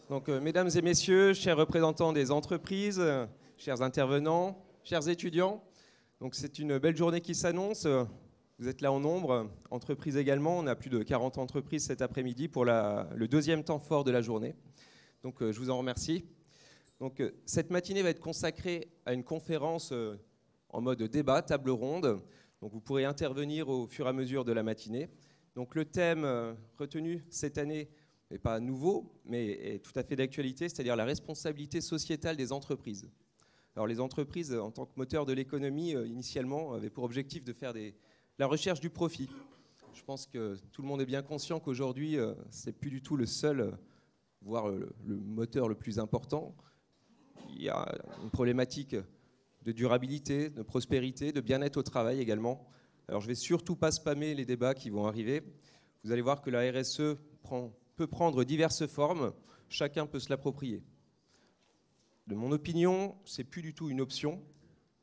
Donc, mesdames et messieurs, chers représentants des entreprises, chers intervenants, chers étudiants, donc c'est une belle journée qui s'annonce. Vous êtes là en nombre, entreprises également. On a plus de 40 entreprises cet après-midi pour le deuxième temps fort de la journée. Donc, je vous en remercie. Donc, cette matinée va être consacrée à une conférence en mode débat, table ronde. Donc, vous pourrez intervenir au fur et à mesure de la matinée. Donc, le thème retenu cette année n'est pas nouveau, mais est tout à fait d'actualité, c'est-à-dire la responsabilité sociétale des entreprises. Alors les entreprises, en tant que moteur de l'économie, initialement, avaient pour objectif de faire la recherche du profit. Je pense que tout le monde est bien conscient qu'aujourd'hui, ce n'est plus du tout le seul, voire le moteur le plus important. Il y a une problématique de durabilité, de prospérité, de bien-être au travail également. Alors je ne vais surtout pas spammer les débats qui vont arriver. Vous allez voir que la RSE peut prendre diverses formes, chacun peut se l'approprier. De mon opinion, ce n'est plus du tout une option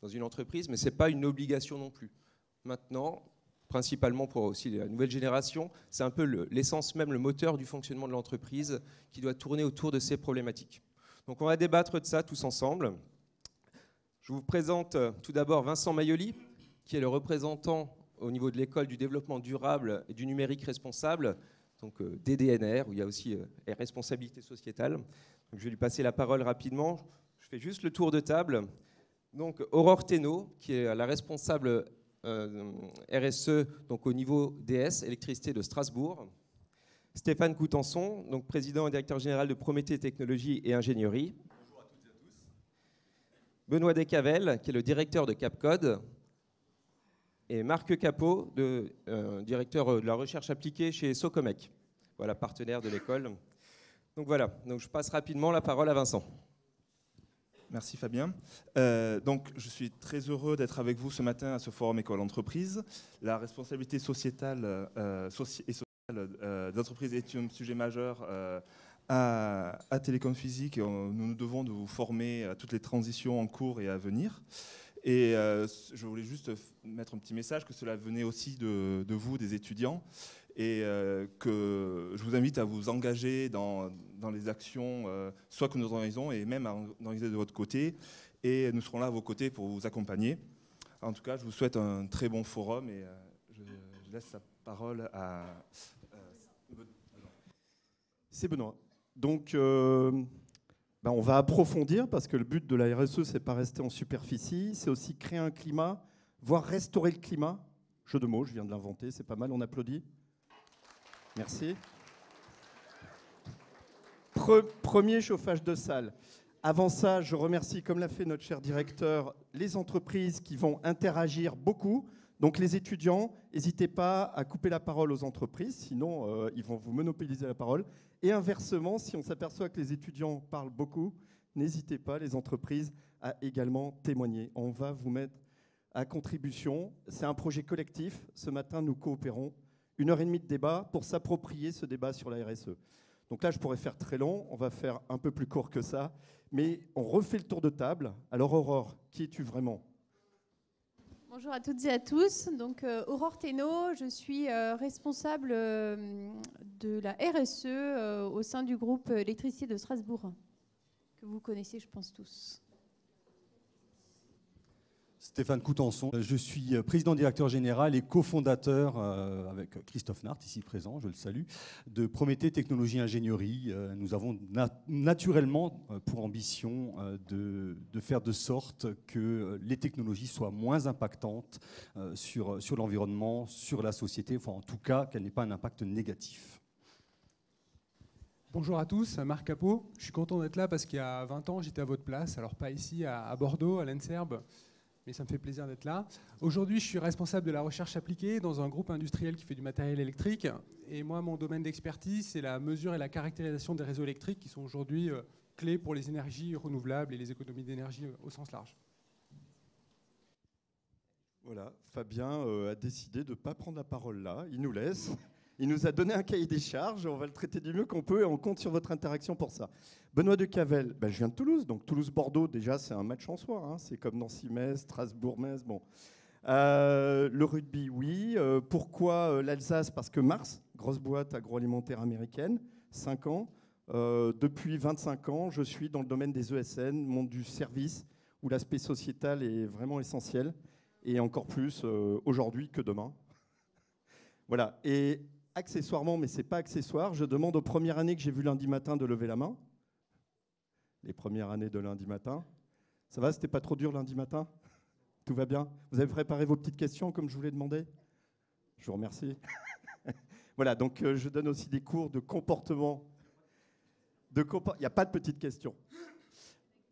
dans une entreprise, mais ce n'est pas une obligation non plus. Maintenant, principalement pour aussi la nouvelle génération, c'est un peu l'essence même, le moteur du fonctionnement de l'entreprise qui doit tourner autour de ces problématiques. Donc on va débattre de ça tous ensemble. Je vous présente tout d'abord Vincent Mayoli, qui est le représentant au niveau de l'école du développement durable et du numérique responsable, donc DDNR, où il y a aussi responsabilité sociétale. Donc, je vais lui passer la parole rapidement. Je fais juste le tour de table. Donc, Aurore Thénault, qui est la responsable RSE donc au niveau DS, électricité de Strasbourg. Stéphane Coutenson, donc président et directeur général de Prométhée Technologies et Ingénierie. Bonjour à toutes et à tous. Benoît Descavel, qui est le directeur de Capcode. Et Marc Capot, directeur de la recherche appliquée chez Socomec, voilà, partenaire de l'école. Donc voilà, donc je passe rapidement la parole à Vincent. Merci Fabien. Donc je suis très heureux d'être avec vous ce matin à ce forum École Entreprise. La responsabilité sociétale et sociale des entreprises est un sujet majeur à Télécom Physique. Nous nous devons de vous former à toutes les transitions en cours et à venir. Et je voulais juste mettre un petit message que cela venait aussi de vous, des étudiants, et que je vous invite à vous engager dans les actions, soit que nous organisons, et même à organiser de votre côté. Et nous serons là à vos côtés pour vous accompagner. En tout cas, je vous souhaite un très bon forum et je laisse la parole à... C'est Benoît. Donc... on va approfondir parce que le but de la RSE, c'est pas rester en superficie, c'est aussi créer un climat, voire restaurer le climat. Jeu de mots, je viens de l'inventer, c'est pas mal, on applaudit. Merci. Premier chauffage de salle. Avant ça, je remercie, comme l'a fait notre cher directeur, les entreprises qui vont interagir beaucoup. Donc les étudiants, n'hésitez pas à couper la parole aux entreprises, sinon ils vont vous monopoliser la parole. Et inversement, si on s'aperçoit que les étudiants parlent beaucoup, n'hésitez pas, les entreprises, à également témoigner. On va vous mettre à contribution. C'est un projet collectif. Ce matin, nous coopérons. 1h30 de débat pour s'approprier ce débat sur la RSE. Donc là, je pourrais faire très long. On va faire un peu plus court que ça. Mais on refait le tour de table. Alors Aurore, qui es-tu vraiment ? Bonjour à toutes et à tous. Donc, Aurore Thénault, je suis responsable de la RSE au sein du groupe Électricité de Strasbourg, que vous connaissez, je pense, tous. Stéphane Coutenson, je suis président directeur général et cofondateur, avec Christophe Nart, ici présent, je le salue, de Prométhée Technologies Ingénierie. Nous avons naturellement pour ambition de faire de sorte que les technologies soient moins impactantes sur l'environnement, sur la société, enfin en tout cas qu'elles n'aient pas un impact négatif. Bonjour à tous, Marc Capot. Je suis content d'être là parce qu'il y a 20 ans, j'étais à votre place, alors pas ici, à Bordeaux, à l'ENSERB, mais ça me fait plaisir d'être là. Aujourd'hui, je suis responsable de la recherche appliquée dans un groupe industriel qui fait du matériel électrique. Et moi, mon domaine d'expertise, c'est la mesure et la caractérisation des réseaux électriques qui sont aujourd'hui clés pour les énergies renouvelables et les économies d'énergie au sens large. Voilà, Fabien a décidé de ne pas prendre la parole là, il nous laisse. Il nous a donné un cahier des charges, on va le traiter du mieux qu'on peut et on compte sur votre interaction pour ça. Benoît Descavel, je viens de Toulouse, donc Toulouse-Bordeaux, déjà c'est un match en soi, hein. C'est comme Nancy-Metz, Strasbourg-Metz, bon. Le rugby, oui. Pourquoi l'Alsace ? Parce que Mars, grosse boîte agroalimentaire américaine, 5 ans. Depuis 25 ans, je suis dans le domaine des ESN, monde du service, où l'aspect sociétal est vraiment essentiel, et encore plus aujourd'hui que demain. Voilà. Et accessoirement, mais ce n'est pas accessoire, je demande aux premières années que j'ai vues lundi matin de lever la main. Les premières années de lundi matin. Ça va, c'était pas trop dur lundi matin? Tout va bien? Vous avez préparé vos petites questions comme je vous l'ai demandé? Je vous remercie. Voilà, donc je donne aussi des cours de comportement. Il n'y a pas de petites questions.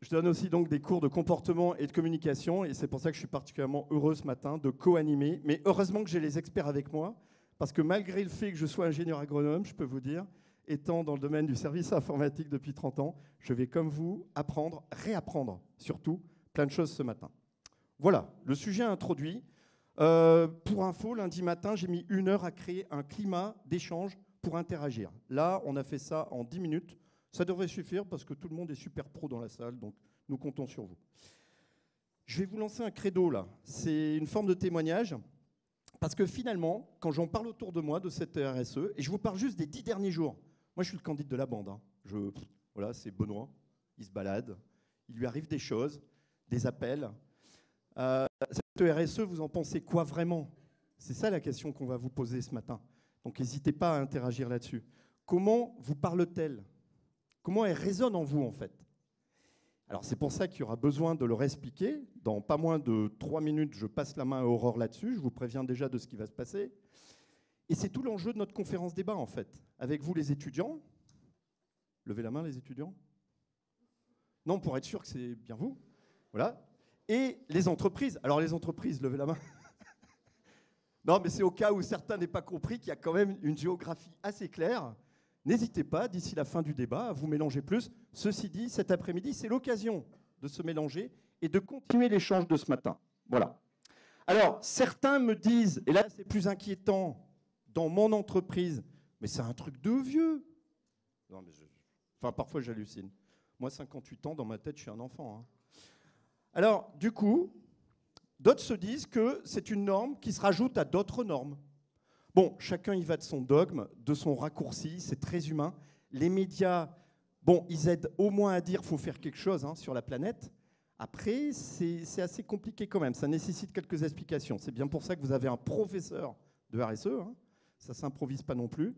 Je donne aussi donc des cours de comportement et de communication, et c'est pour ça que je suis particulièrement heureux ce matin de co-animer. Mais heureusement que j'ai les experts avec moi, parce que malgré le fait que je sois ingénieur agronome, je peux vous dire, étant dans le domaine du service informatique depuis 30 ans, je vais comme vous apprendre, réapprendre surtout, plein de choses ce matin. Voilà, le sujet introduit. Pour info, lundi matin, j'ai mis 1 heure à créer un climat d'échange pour interagir. Là, on a fait ça en 10 minutes. Ça devrait suffire parce que tout le monde est super pro dans la salle, donc nous comptons sur vous. Je vais vous lancer un credo là. C'est une forme de témoignage parce que finalement, quand j'en parle autour de moi de cette RSE, et je vous parle juste des 10 derniers jours. Moi, je suis le candidat de la bande. Hein. Voilà, c'est Benoît. Il se balade. Il lui arrive des choses, des appels. Cette RSE, vous en pensez quoi vraiment? C'est ça la question qu'on va vous poser ce matin. Donc n'hésitez pas à interagir là-dessus. Comment vous parle-t-elle? Comment elle résonne en vous, en fait? Alors, c'est pour ça qu'il y aura besoin de leur expliquer. Dans pas moins de 3 minutes, je passe la main à Aurore là-dessus. Je vous préviens déjà de ce qui va se passer. Et c'est tout l'enjeu de notre conférence débat, en fait. Avec vous, les étudiants. Levez la main, les étudiants. Non, pour être sûr que c'est bien vous. Voilà. Et les entreprises. Alors, les entreprises, levez la main. Non, mais c'est au cas où certains n'aient pas compris qu'il y a quand même une géographie assez claire. N'hésitez pas, d'ici la fin du débat, à vous mélanger plus. Ceci dit, cet après-midi, c'est l'occasion de se mélanger et de continuer l'échange de ce matin. Voilà. Alors, certains me disent, et là c'est plus inquiétant, dans mon entreprise, mais c'est un truc de vieux. Non, mais enfin, parfois j'hallucine. Moi, 58 ans, dans ma tête, je suis un enfant. Hein. Alors, du coup, d'autres se disent que c'est une norme qui se rajoute à d'autres normes. Bon, chacun y va de son dogme, de son raccourci, c'est très humain. Les médias, bon, ils aident au moins à dire qu'il faut faire quelque chose hein, sur la planète. Après, c'est assez compliqué quand même, ça nécessite quelques explications. C'est bien pour ça que vous avez un professeur de RSE, hein. Ça ne s'improvise pas non plus.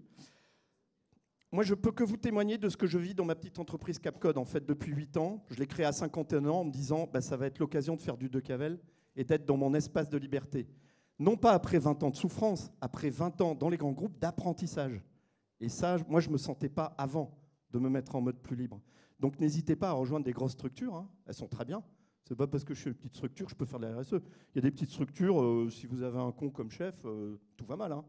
Moi, je peux que vous témoigner de ce que je vis dans ma petite entreprise Capcode, en fait, depuis 8 ans. Je l'ai créée à 51 ans en me disant, bah, ça va être l'occasion de faire du Decavel et d'être dans mon espace de liberté. Non pas après 20 ans de souffrance, après 20 ans dans les grands groupes d'apprentissage. Et ça, moi, je ne me sentais pas avant de me mettre en mode plus libre. Donc, n'hésitez pas à rejoindre des grosses structures. Hein. Elles sont très bien. Ce n'est pas parce que je suis une petite structure que je peux faire de la RSE. Il y a des petites structures, si vous avez un con comme chef, tout va mal. Hein.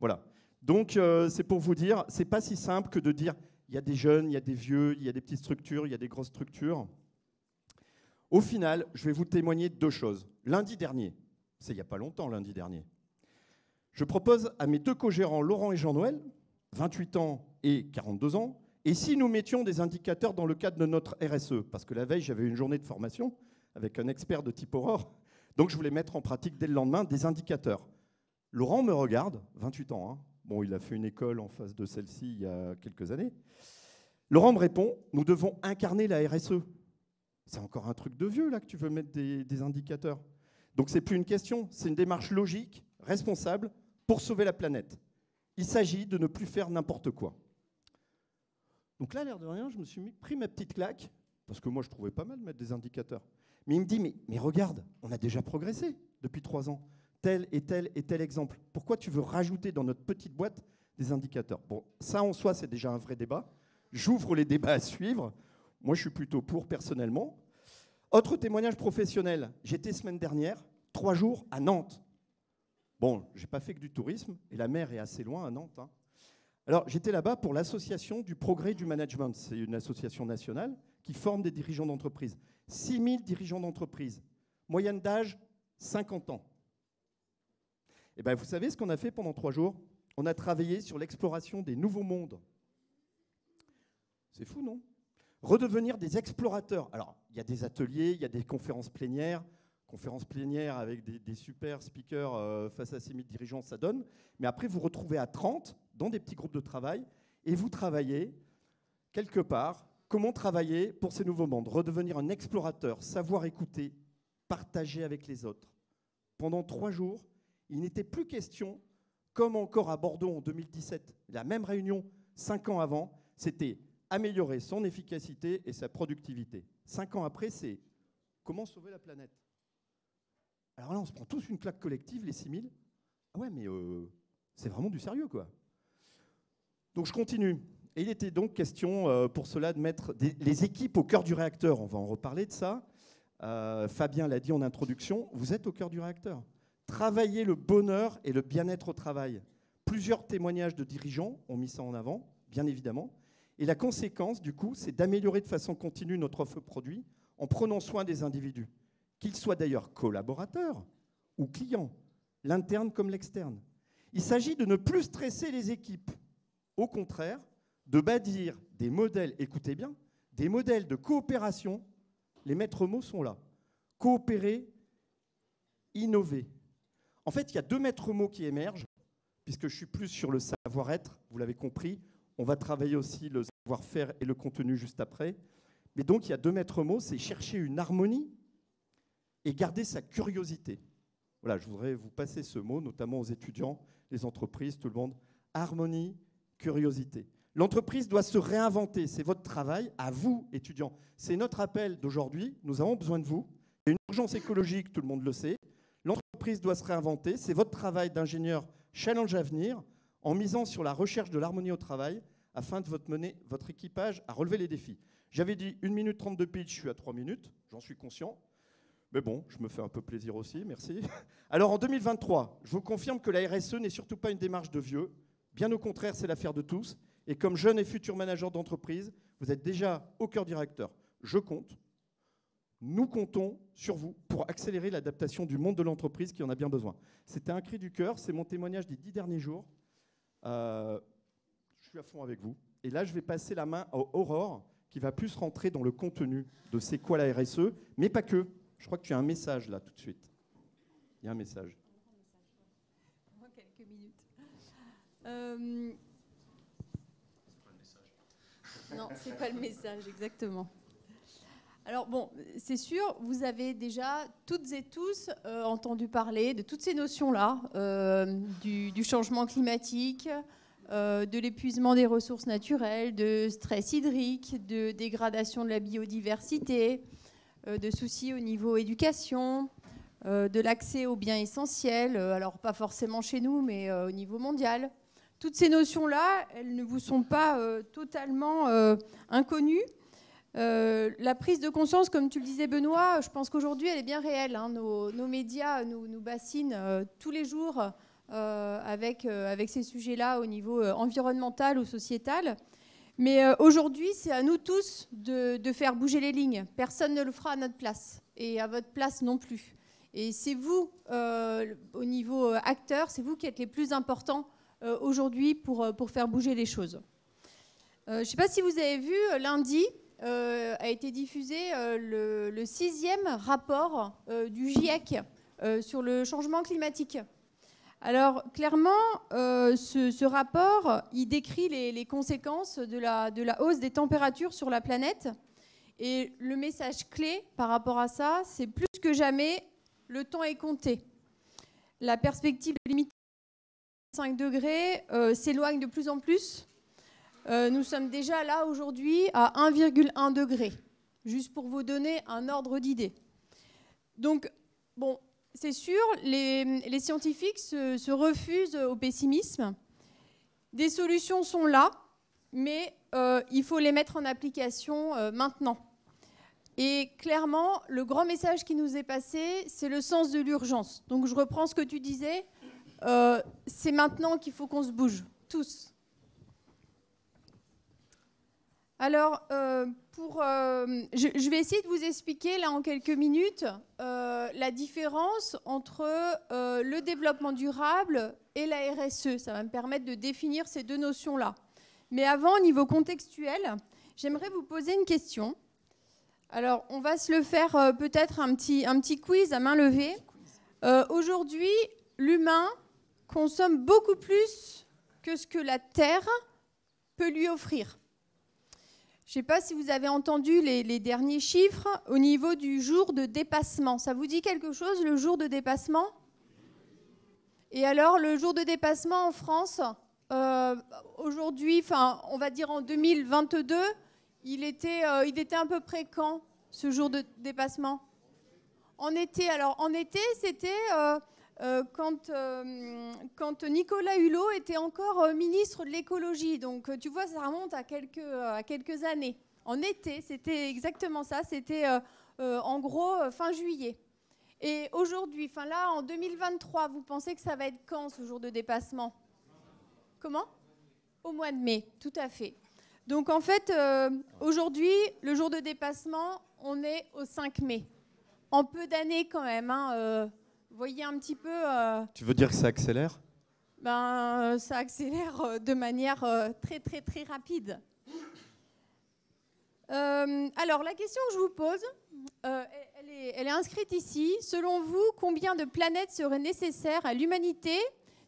Voilà. Donc, c'est pour vous dire, ce n'est pas si simple que de dire il y a des jeunes, il y a des vieux, il y a des petites structures, il y a des grosses structures. Au final, je vais vous témoigner de 2 choses. Lundi dernier, c'est il n'y a pas longtemps, lundi dernier. Je propose à mes 2 co-gérants, Laurent et Jean-Noël, 28 ans et 42 ans, et si nous mettions des indicateurs dans le cadre de notre RSE, parce que la veille, j'avais une journée de formation avec un expert de type Aurore, donc je voulais mettre en pratique dès le lendemain des indicateurs. Laurent me regarde, 28 ans, hein. Bon, il a fait une école en face de celle-ci il y a quelques années. Laurent me répond, nous devons incarner la RSE. C'est encore un truc de vieux, là, que tu veux mettre des indicateurs. Donc, ce n'est plus une question, c'est une démarche logique, responsable, pour sauver la planète. Il s'agit de ne plus faire n'importe quoi. Donc là, l'air de rien, je me suis pris ma petite claque, parce que moi, je trouvais pas mal de mettre des indicateurs. Mais il me dit, mais regarde, on a déjà progressé depuis 3 ans. Tel et tel et tel exemple. Pourquoi tu veux rajouter dans notre petite boîte des indicateurs? Bon, ça en soi, c'est déjà un vrai débat. J'ouvre les débats à suivre. Moi, je suis plutôt pour, personnellement. Autre témoignage professionnel. J'étais semaine dernière, 3 jours à Nantes. Bon, je n'ai pas fait que du tourisme, et la mer est assez loin à Nantes. Hein. Alors, j'étais là-bas pour l'association du progrès du management. C'est une association nationale qui forme des dirigeants d'entreprise. 6000 dirigeants d'entreprise. Moyenne d'âge, 50 ans. Et bien, vous savez ce qu'on a fait pendant 3 jours? On a travaillé sur l'exploration des nouveaux mondes. C'est fou, non? Redevenir des explorateurs. Alors, il y a des ateliers, il y a des conférences plénières avec des super speakers face à 6000 dirigeants, ça donne. Mais après, vous retrouvez à 30 dans des petits groupes de travail et vous travaillez quelque part, comment travailler pour ces nouveaux mondes, redevenir un explorateur, savoir écouter, partager avec les autres. Pendant 3 jours, il n'était plus question, comme encore à Bordeaux en 2017, la même réunion 5 ans avant, c'était améliorer son efficacité et sa productivité. 5 ans après, c'est comment sauver la planète. Alors là, on se prend tous une claque collective, les 6000. Ah ouais, mais c'est vraiment du sérieux, quoi. Donc je continue. Et il était donc question pour cela de mettre les équipes au cœur du réacteur. On va en reparler de ça. Fabien l'a dit en introduction, vous êtes au cœur du réacteur. Travaillez le bonheur et le bien-être au travail. Plusieurs témoignages de dirigeants ont mis ça en avant, bien évidemment. Et la conséquence, du coup, c'est d'améliorer de façon continue notre offre produit en prenant soin des individus, qu'ils soient d'ailleurs collaborateurs ou clients, l'interne comme l'externe. Il s'agit de ne plus stresser les équipes. Au contraire, de bâtir des modèles, écoutez bien, des modèles de coopération. Les maîtres mots sont là. Coopérer, innover. En fait, il y a 2 maîtres mots qui émergent, puisque je suis plus sur le savoir-être, vous l'avez compris. On va travailler aussi le savoir-faire et le contenu juste après. Mais donc, il y a 2 maîtres mots, c'est chercher une harmonie et garder sa curiosité. Voilà, je voudrais vous passer ce mot, notamment aux étudiants, les entreprises, tout le monde. Harmonie, curiosité. L'entreprise doit se réinventer, c'est votre travail, à vous, étudiants. C'est notre appel d'aujourd'hui, nous avons besoin de vous. Il y a une urgence écologique, tout le monde le sait. L'entreprise doit se réinventer, c'est votre travail d'ingénieur challenge à venir, en misant sur la recherche de l'harmonie au travail, afin de mener votre équipage à relever les défis. J'avais dit 1 minute 30 de pitch, je suis à 3 minutes, j'en suis conscient. Mais bon, je me fais un peu plaisir aussi, merci. Alors en 2023, je vous confirme que la RSE n'est surtout pas une démarche de vieux. Bien au contraire, c'est l'affaire de tous. Et comme jeune et futur manager d'entreprise, vous êtes déjà au cœur du réacteur. Je compte, nous comptons sur vous pour accélérer l'adaptation du monde de l'entreprise qui en a bien besoin. C'était un cri du cœur, c'est mon témoignage des 10 derniers jours. Je suis à fond avec vous. Et là, je vais passer la main à Aurore, qui va plus rentrer dans le contenu de c'est quoi la RSE, mais pas que. Je crois que tu as un message là tout de suite. Il y a un message. Dans quelques minutes. Non, c'est pas le message, exactement. Alors bon, c'est sûr, vous avez déjà toutes et tous entendu parler de toutes ces notions-là, du changement climatique, de l'épuisement des ressources naturelles, de stress hydrique, de dégradation de la biodiversité, de soucis au niveau éducation, de l'accès aux biens essentiels, alors pas forcément chez nous, mais au niveau mondial. Toutes ces notions-là, elles ne vous sont pas totalement inconnues. La prise de conscience, comme tu le disais Benoît, je pense qu'aujourd'hui elle est bien réelle. Hein. Nos médias nous bassinent tous les jours avec ces sujets-là au niveau environnemental ou sociétal. Mais aujourd'hui, c'est à nous tous de faire bouger les lignes. Personne ne le fera à notre place et à votre place non plus. Et c'est vous, au niveau acteur, c'est vous qui êtes les plus importants aujourd'hui pour faire bouger les choses. Je ne sais pas si vous avez vu, lundi a été diffusé le 6e rapport du GIEC sur le changement climatique. Alors clairement, ce rapport, il décrit les conséquences de la hausse des températures sur la planète. Et le message clé par rapport à ça, c'est plus que jamais, le temps est compté. La perspective de limiter 5 degrés s'éloigne de plus en plus. Nous sommes déjà là aujourd'hui à 1,1 degré, juste pour vous donner un ordre d'idée. Donc, bon, c'est sûr, les scientifiques se refusent au pessimisme. Des solutions sont là, mais il faut les mettre en application maintenant. Et clairement, le grand message qui nous est passé, c'est le sens de l'urgence. Donc je reprends ce que tu disais, c'est maintenant qu'il faut qu'on se bouge, tous. Alors, je vais essayer de vous expliquer là en quelques minutes la différence entre le développement durable et la RSE. Ça va me permettre de définir ces deux notions-là. Mais avant, au niveau contextuel, j'aimerais vous poser une question. Alors, on va se le faire peut-être un petit quiz à main levée. Aujourd'hui, l'humain consomme beaucoup plus que ce que la Terre peut lui offrir. Je ne sais pas si vous avez entendu les derniers chiffres au niveau du jour de dépassement. Ça vous dit quelque chose, le jour de dépassement? Et alors, le jour de dépassement en France, aujourd'hui, enfin, on va dire en 2022, il était à peu près quand, ce jour de dépassement? En été. Alors, en été, c'était quand Nicolas Hulot était encore ministre de l'écologie. Donc, tu vois, ça remonte à quelques années. En été, c'était exactement ça. C'était, en gros, fin juillet. Et aujourd'hui, enfin là, en 2023, vous pensez que ça va être quand, ce jour de dépassement? Comment? Au mois de mai, tout à fait. Donc, en fait, aujourd'hui, le jour de dépassement, on est au 5 mai. En peu d'années, quand même. Vous voyez un petit peu... Tu veux dire que ça accélère? Ça accélère de manière très, très, très rapide. Alors, la question que je vous pose, elle est inscrite ici. Selon vous, combien de planètes seraient nécessaires à l'humanité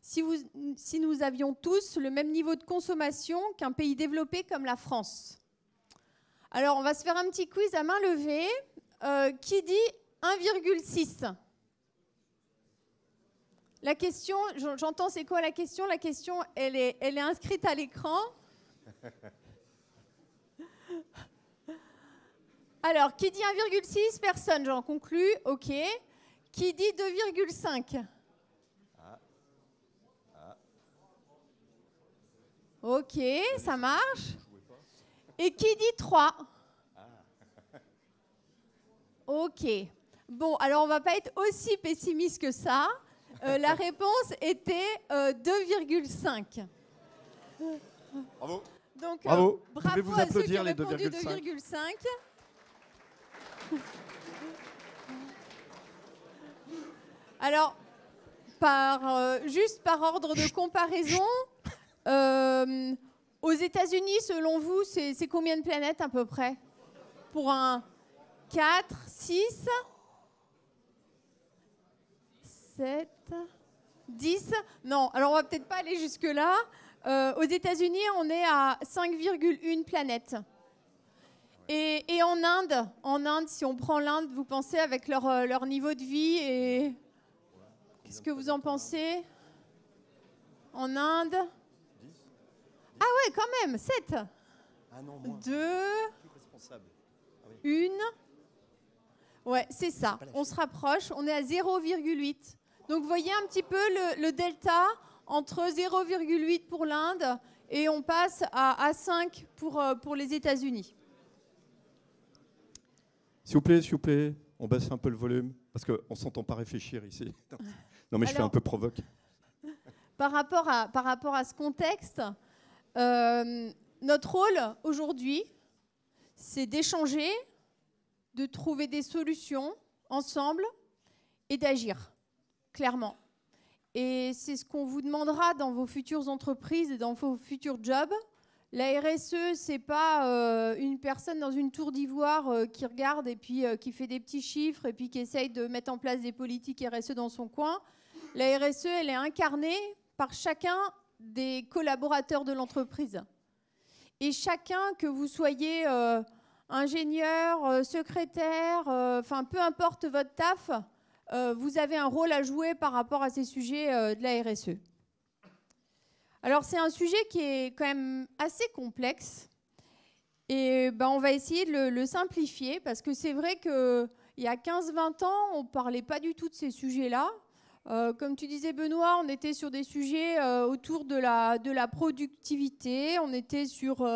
si nous avions tous le même niveau de consommation qu'un pays développé comme la France? Alors, on va se faire un petit quiz à main levée. Qui dit 1,6? La question, j'entends, c'est quoi la question? La question, elle est inscrite à l'écran. Alors, qui dit 1,6? Personne, j'en conclus. OK. Qui dit 2,5? OK, ça marche. Et qui dit 3? OK. Bon, alors on ne va pas être aussi pessimiste que ça. La réponse était 2,5. Bravo. Donc, bravo. Bravo vous à ceux qui applaudir ont les répondu 2,5. 2,5. Alors, juste par ordre de comparaison, aux États-Unis, selon vous, c'est combien de planètes à peu près? Pour un 4, 6, 7, 10? Non, alors on va peut-être pas aller jusque-là. Aux États-Unis, on est à 5,1 planètes. Et en Inde, si on prend l'Inde, vous pensez avec leur niveau de vie et... Qu'est-ce que vous en pensez? En Inde? Ah ouais, quand même, 7. 2, 1. Ouais, c'est ça. On se rapproche. On est à 0,8. Donc, vous voyez un petit peu le delta entre 0,8 pour l'Inde et on passe à 5 pour les États-Unis. S'il vous plaît, on baisse un peu le volume parce qu'on ne s'entend pas réfléchir ici. Non, mais je fais un peu provoque. Par rapport à ce contexte, notre rôle aujourd'hui, c'est d'échanger, de trouver des solutions ensemble et d'agir, clairement. Et c'est ce qu'on vous demandera dans vos futures entreprises et dans vos futurs jobs. La RSE, ce n'est pas une personne dans une tour d'ivoire qui regarde et puis qui fait des petits chiffres et puis qui essaye de mettre en place des politiques RSE dans son coin. La RSE, elle est incarnée par chacun des collaborateurs de l'entreprise. Et chacun, que vous soyez ingénieur, secrétaire, enfin peu importe votre taf, vous avez un rôle à jouer par rapport à ces sujets de la RSE. Alors c'est un sujet qui est quand même assez complexe et on va essayer de le simplifier parce que c'est vrai qu'il y a 15-20 ans, on ne parlait pas du tout de ces sujets-là. Comme tu disais Benoît, on était sur des sujets autour de la productivité, on était sur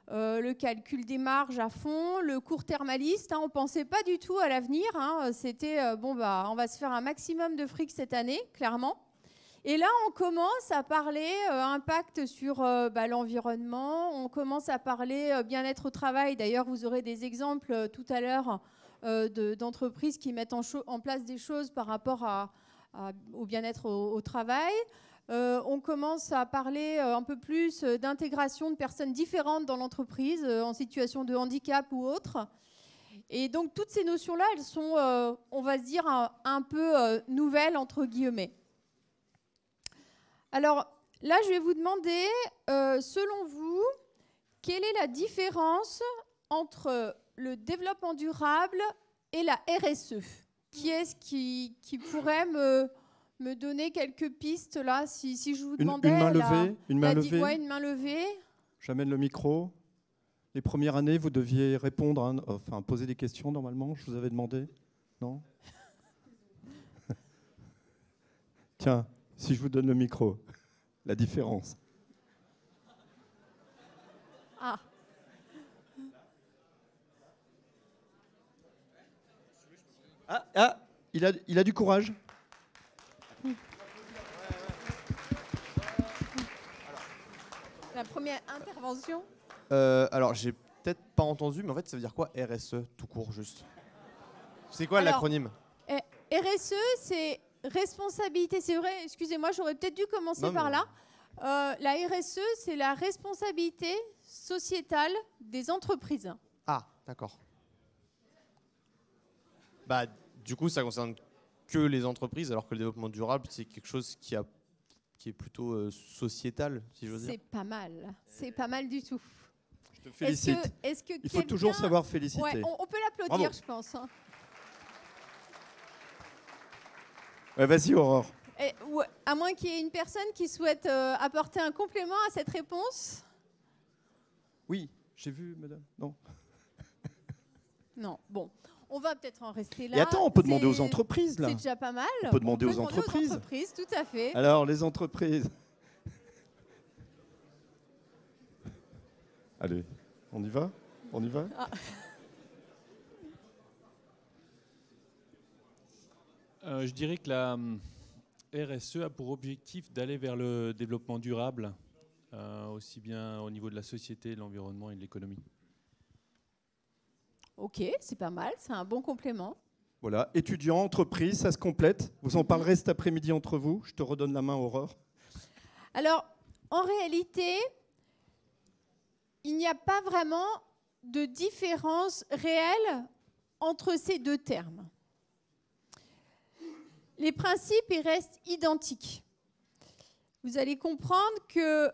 le calcul des marges à fond, le court-termaliste, on ne pensait pas du tout à l'avenir, c'était on va se faire un maximum de fric cette année, clairement. Et là, on commence à parler impact sur l'environnement, on commence à parler bien-être au travail. D'ailleurs, vous aurez des exemples tout à l'heure d'entreprises qui mettent en place des choses par rapport au bien-être au travail. On commence à parler un peu plus d'intégration de personnes différentes dans l'entreprise, en situation de handicap ou autre. Et donc, toutes ces notions-là, elles sont, on va se dire, un peu nouvelles, entre guillemets. Alors, là, je vais vous demander, selon vous, quelle est la différence entre le développement durable et la RSE. Qui est-ce qui pourrait me donner quelques pistes là, si je vous demandais une main levée, une main levée. Ouais, une main levée. J'amène le micro. Les premières années, vous deviez répondre, enfin poser des questions normalement. Je vous avais demandé, non? Tiens, si je vous donne le micro, la différence. Ah. Ah, il a du courage. La première intervention. Alors, j'ai peut-être pas entendu, mais en fait, ça veut dire quoi RSE, tout court, juste? C'est quoi l'acronyme? RSE, c'est responsabilité. C'est vrai, excusez-moi, j'aurais peut-être dû commencer par là. La RSE, c'est la responsabilité sociétale des entreprises. Ah, d'accord. Bah, du coup, ça concerne que les entreprises, alors que le développement durable, c'est quelque chose qui est plutôt sociétal, si j'ose dire. C'est pas mal. C'est pas mal du tout. Je te félicite. Il faut toujours savoir féliciter. Ouais, on peut l'applaudir, Bravo. je pense. Hein. Ouais, vas-y, Aurore. À moins qu'il y ait une personne qui souhaite apporter un complément à cette réponse. Oui, j'ai vu, madame. Non. Non, bon. On va peut-être en rester là. Et attends, on peut demander aux entreprises, là. C'est déjà pas mal. On peut demander aux entreprises. Tout à fait. Alors, les entreprises. Allez, on y va? On y va? Ah. Je dirais que la RSE a pour objectif d'aller vers le développement durable, aussi bien au niveau de la société, de l'environnement et de l'économie. Ok, c'est pas mal, c'est un bon complément. Voilà, étudiants, entreprises, ça se complète. Vous en parlerez cet après-midi entre vous. Je te redonne la main, Aurore. Alors, en réalité, il n'y a pas vraiment de différence réelle entre ces deux termes. Les principes, ils restent identiques. Vous allez comprendre que,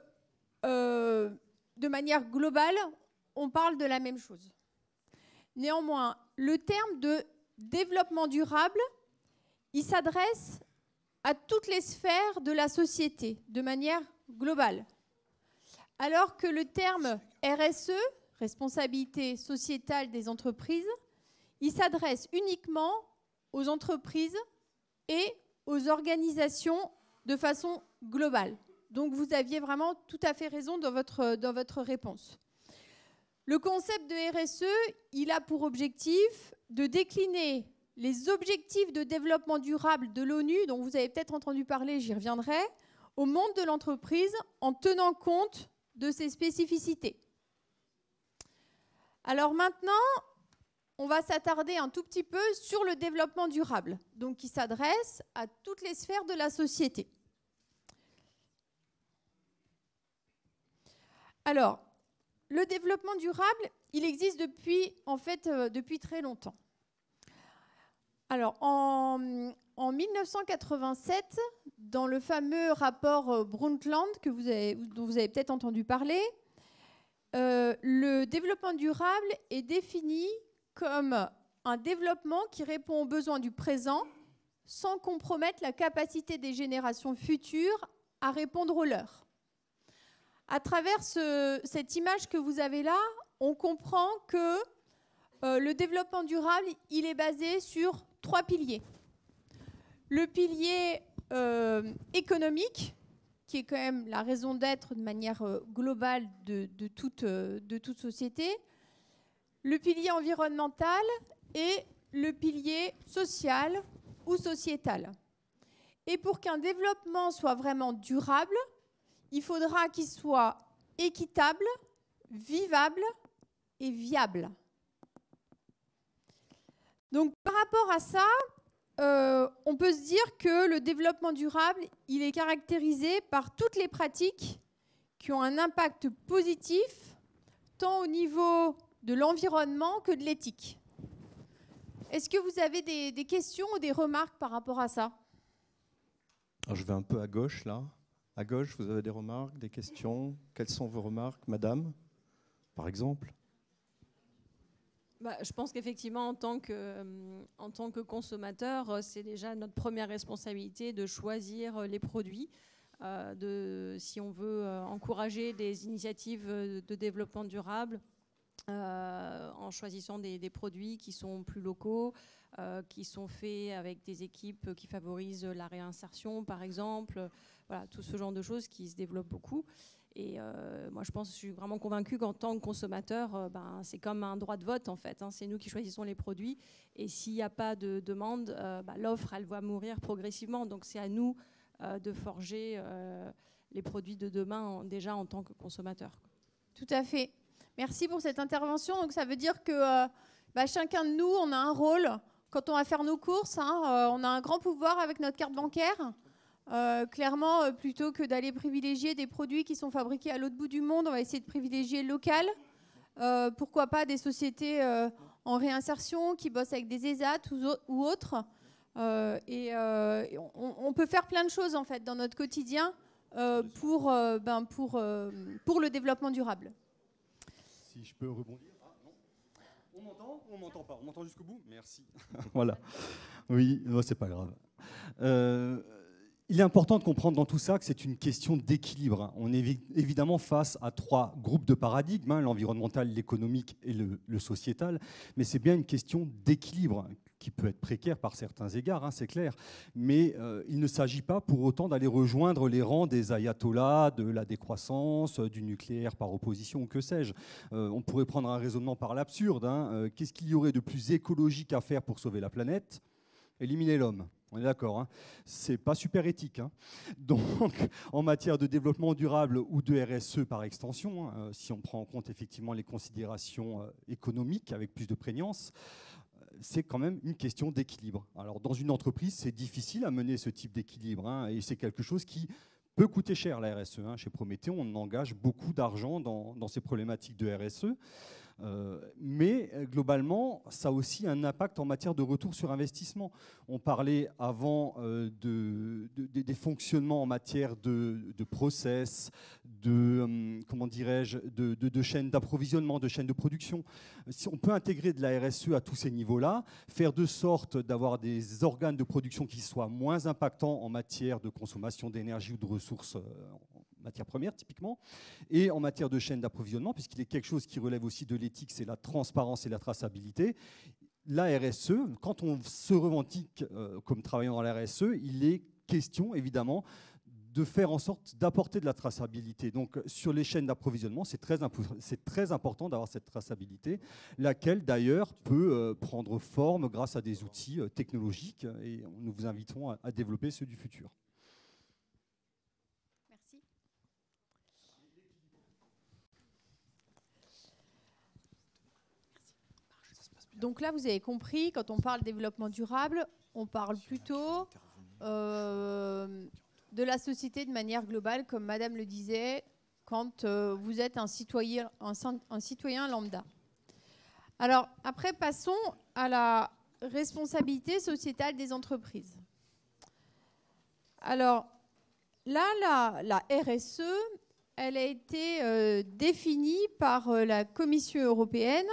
de manière globale, on parle de la même chose. Néanmoins, le terme de développement durable, il s'adresse à toutes les sphères de la société, de manière globale. Alors que le terme RSE, responsabilité sociétale des entreprises, il s'adresse uniquement aux entreprises et aux organisations de façon globale. Donc vous aviez vraiment tout à fait raison dans votre réponse. Le concept de RSE, il a pour objectif de décliner les objectifs de développement durable de l'ONU, dont vous avez peut-être entendu parler, j'y reviendrai, au monde de l'entreprise en tenant compte de ses spécificités. Alors maintenant, on va s'attarder un tout petit peu sur le développement durable, donc qui s'adresse à toutes les sphères de la société. Alors, le développement durable, il existe depuis très longtemps. Alors, en 1987, dans le fameux rapport Brundtland, dont vous avez peut-être entendu parler, le développement durable est défini comme un développement qui répond aux besoins du présent sans compromettre la capacité des générations futures à répondre aux leurs. À travers cette image que vous avez là, on comprend que le développement durable, il est basé sur 3 piliers. Le pilier économique, qui est quand même la raison d'être de manière globale de toute société, le pilier environnemental et le pilier social ou sociétal. Et pour qu'un développement soit vraiment durable, il faudra qu'il soit équitable, vivable et viable. Donc, par rapport à ça, on peut se dire que le développement durable, il est caractérisé par toutes les pratiques qui ont un impact positif, tant au niveau de l'environnement que de l'éthique. Est-ce que vous avez des questions ou des remarques par rapport à ça? Alors, je vais un peu à gauche, là. À gauche, vous avez des remarques, des questions? Quelles sont vos remarques, madame, par exemple? Je pense qu'effectivement, en tant que consommateur, c'est déjà notre première responsabilité de choisir les produits. Si on veut encourager des initiatives de développement durable, en choisissant des produits qui sont plus locaux, qui sont faits avec des équipes qui favorisent la réinsertion, par exemple. Voilà, tout ce genre de choses qui se développent beaucoup. Et moi, je suis vraiment convaincue qu'en tant que consommateur, c'est comme un droit de vote, en fait. C'est nous qui choisissons les produits. Et s'il n'y a pas de demande, l'offre, elle va mourir progressivement. Donc, c'est à nous de forger les produits de demain, déjà en tant que consommateur. Tout à fait. Merci pour cette intervention. Donc, ça veut dire que chacun de nous, on a un rôle. Quand on va faire nos courses, on a un grand pouvoir avec notre carte bancaire. Clairement, plutôt que d'aller privilégier des produits qui sont fabriqués à l'autre bout du monde, on va essayer de privilégier le local. Pourquoi pas des sociétés en réinsertion qui bossent avec des ESAT ou autres. On peut faire plein de choses en fait dans notre quotidien pour le développement durable. Si je peux rebondir. On m'entend ou on m'entend pas? On m'entend jusqu'au bout? Merci. Voilà. Oui, c'est pas grave. Il est important de comprendre dans tout ça que c'est une question d'équilibre. On est évidemment face à 3 groupes de paradigmes, l'environnemental, l'économique et le sociétal, mais c'est bien une question d'équilibre qui peut être précaire par certains égards, c'est clair, mais il ne s'agit pas pour autant d'aller rejoindre les rangs des ayatollahs, de la décroissance, du nucléaire par opposition ou que sais-je. On pourrait prendre un raisonnement par l'absurde. Qu'est-ce qu'il y aurait de plus écologique à faire pour sauver la planète? Éliminer l'homme. On est d'accord, c'est pas super éthique. Donc, en matière de développement durable ou de RSE par extension, si on prend en compte effectivement les considérations économiques avec plus de prégnance, c'est quand même une question d'équilibre. Alors, dans une entreprise, c'est difficile à mener ce type d'équilibre, et c'est quelque chose qui peut coûter cher, la RSE. Chez Prométhée, on engage beaucoup d'argent dans ces problématiques de RSE. Mais globalement, ça a aussi un impact en matière de retour sur investissement. On parlait avant des fonctionnements en matière de process, comment dirais-je, de chaînes d'approvisionnement, de chaînes de production. Si on peut intégrer de la RSE à tous ces niveaux-là, faire de sorte d'avoir des organes de production qui soient moins impactants en matière de consommation d'énergie ou de ressources matières premières typiquement, et en matière de chaîne d'approvisionnement, puisqu'il est quelque chose qui relève aussi de l'éthique, c'est la transparence et la traçabilité. La RSE, quand on se revendique comme travaillant dans la RSE, il est question évidemment de faire en sorte d'apporter de la traçabilité. Donc sur les chaînes d'approvisionnement, c'est très important d'avoir cette traçabilité, laquelle d'ailleurs peut prendre forme grâce à des outils technologiques, et nous vous invitons à développer ceux du futur. Donc là, vous avez compris, quand on parle développement durable, on parle plutôt de la société de manière globale, comme Madame le disait, quand vous êtes un citoyen lambda. Alors après, passons à la responsabilité sociétale des entreprises. Alors là, la RSE, elle a été définie par la Commission européenne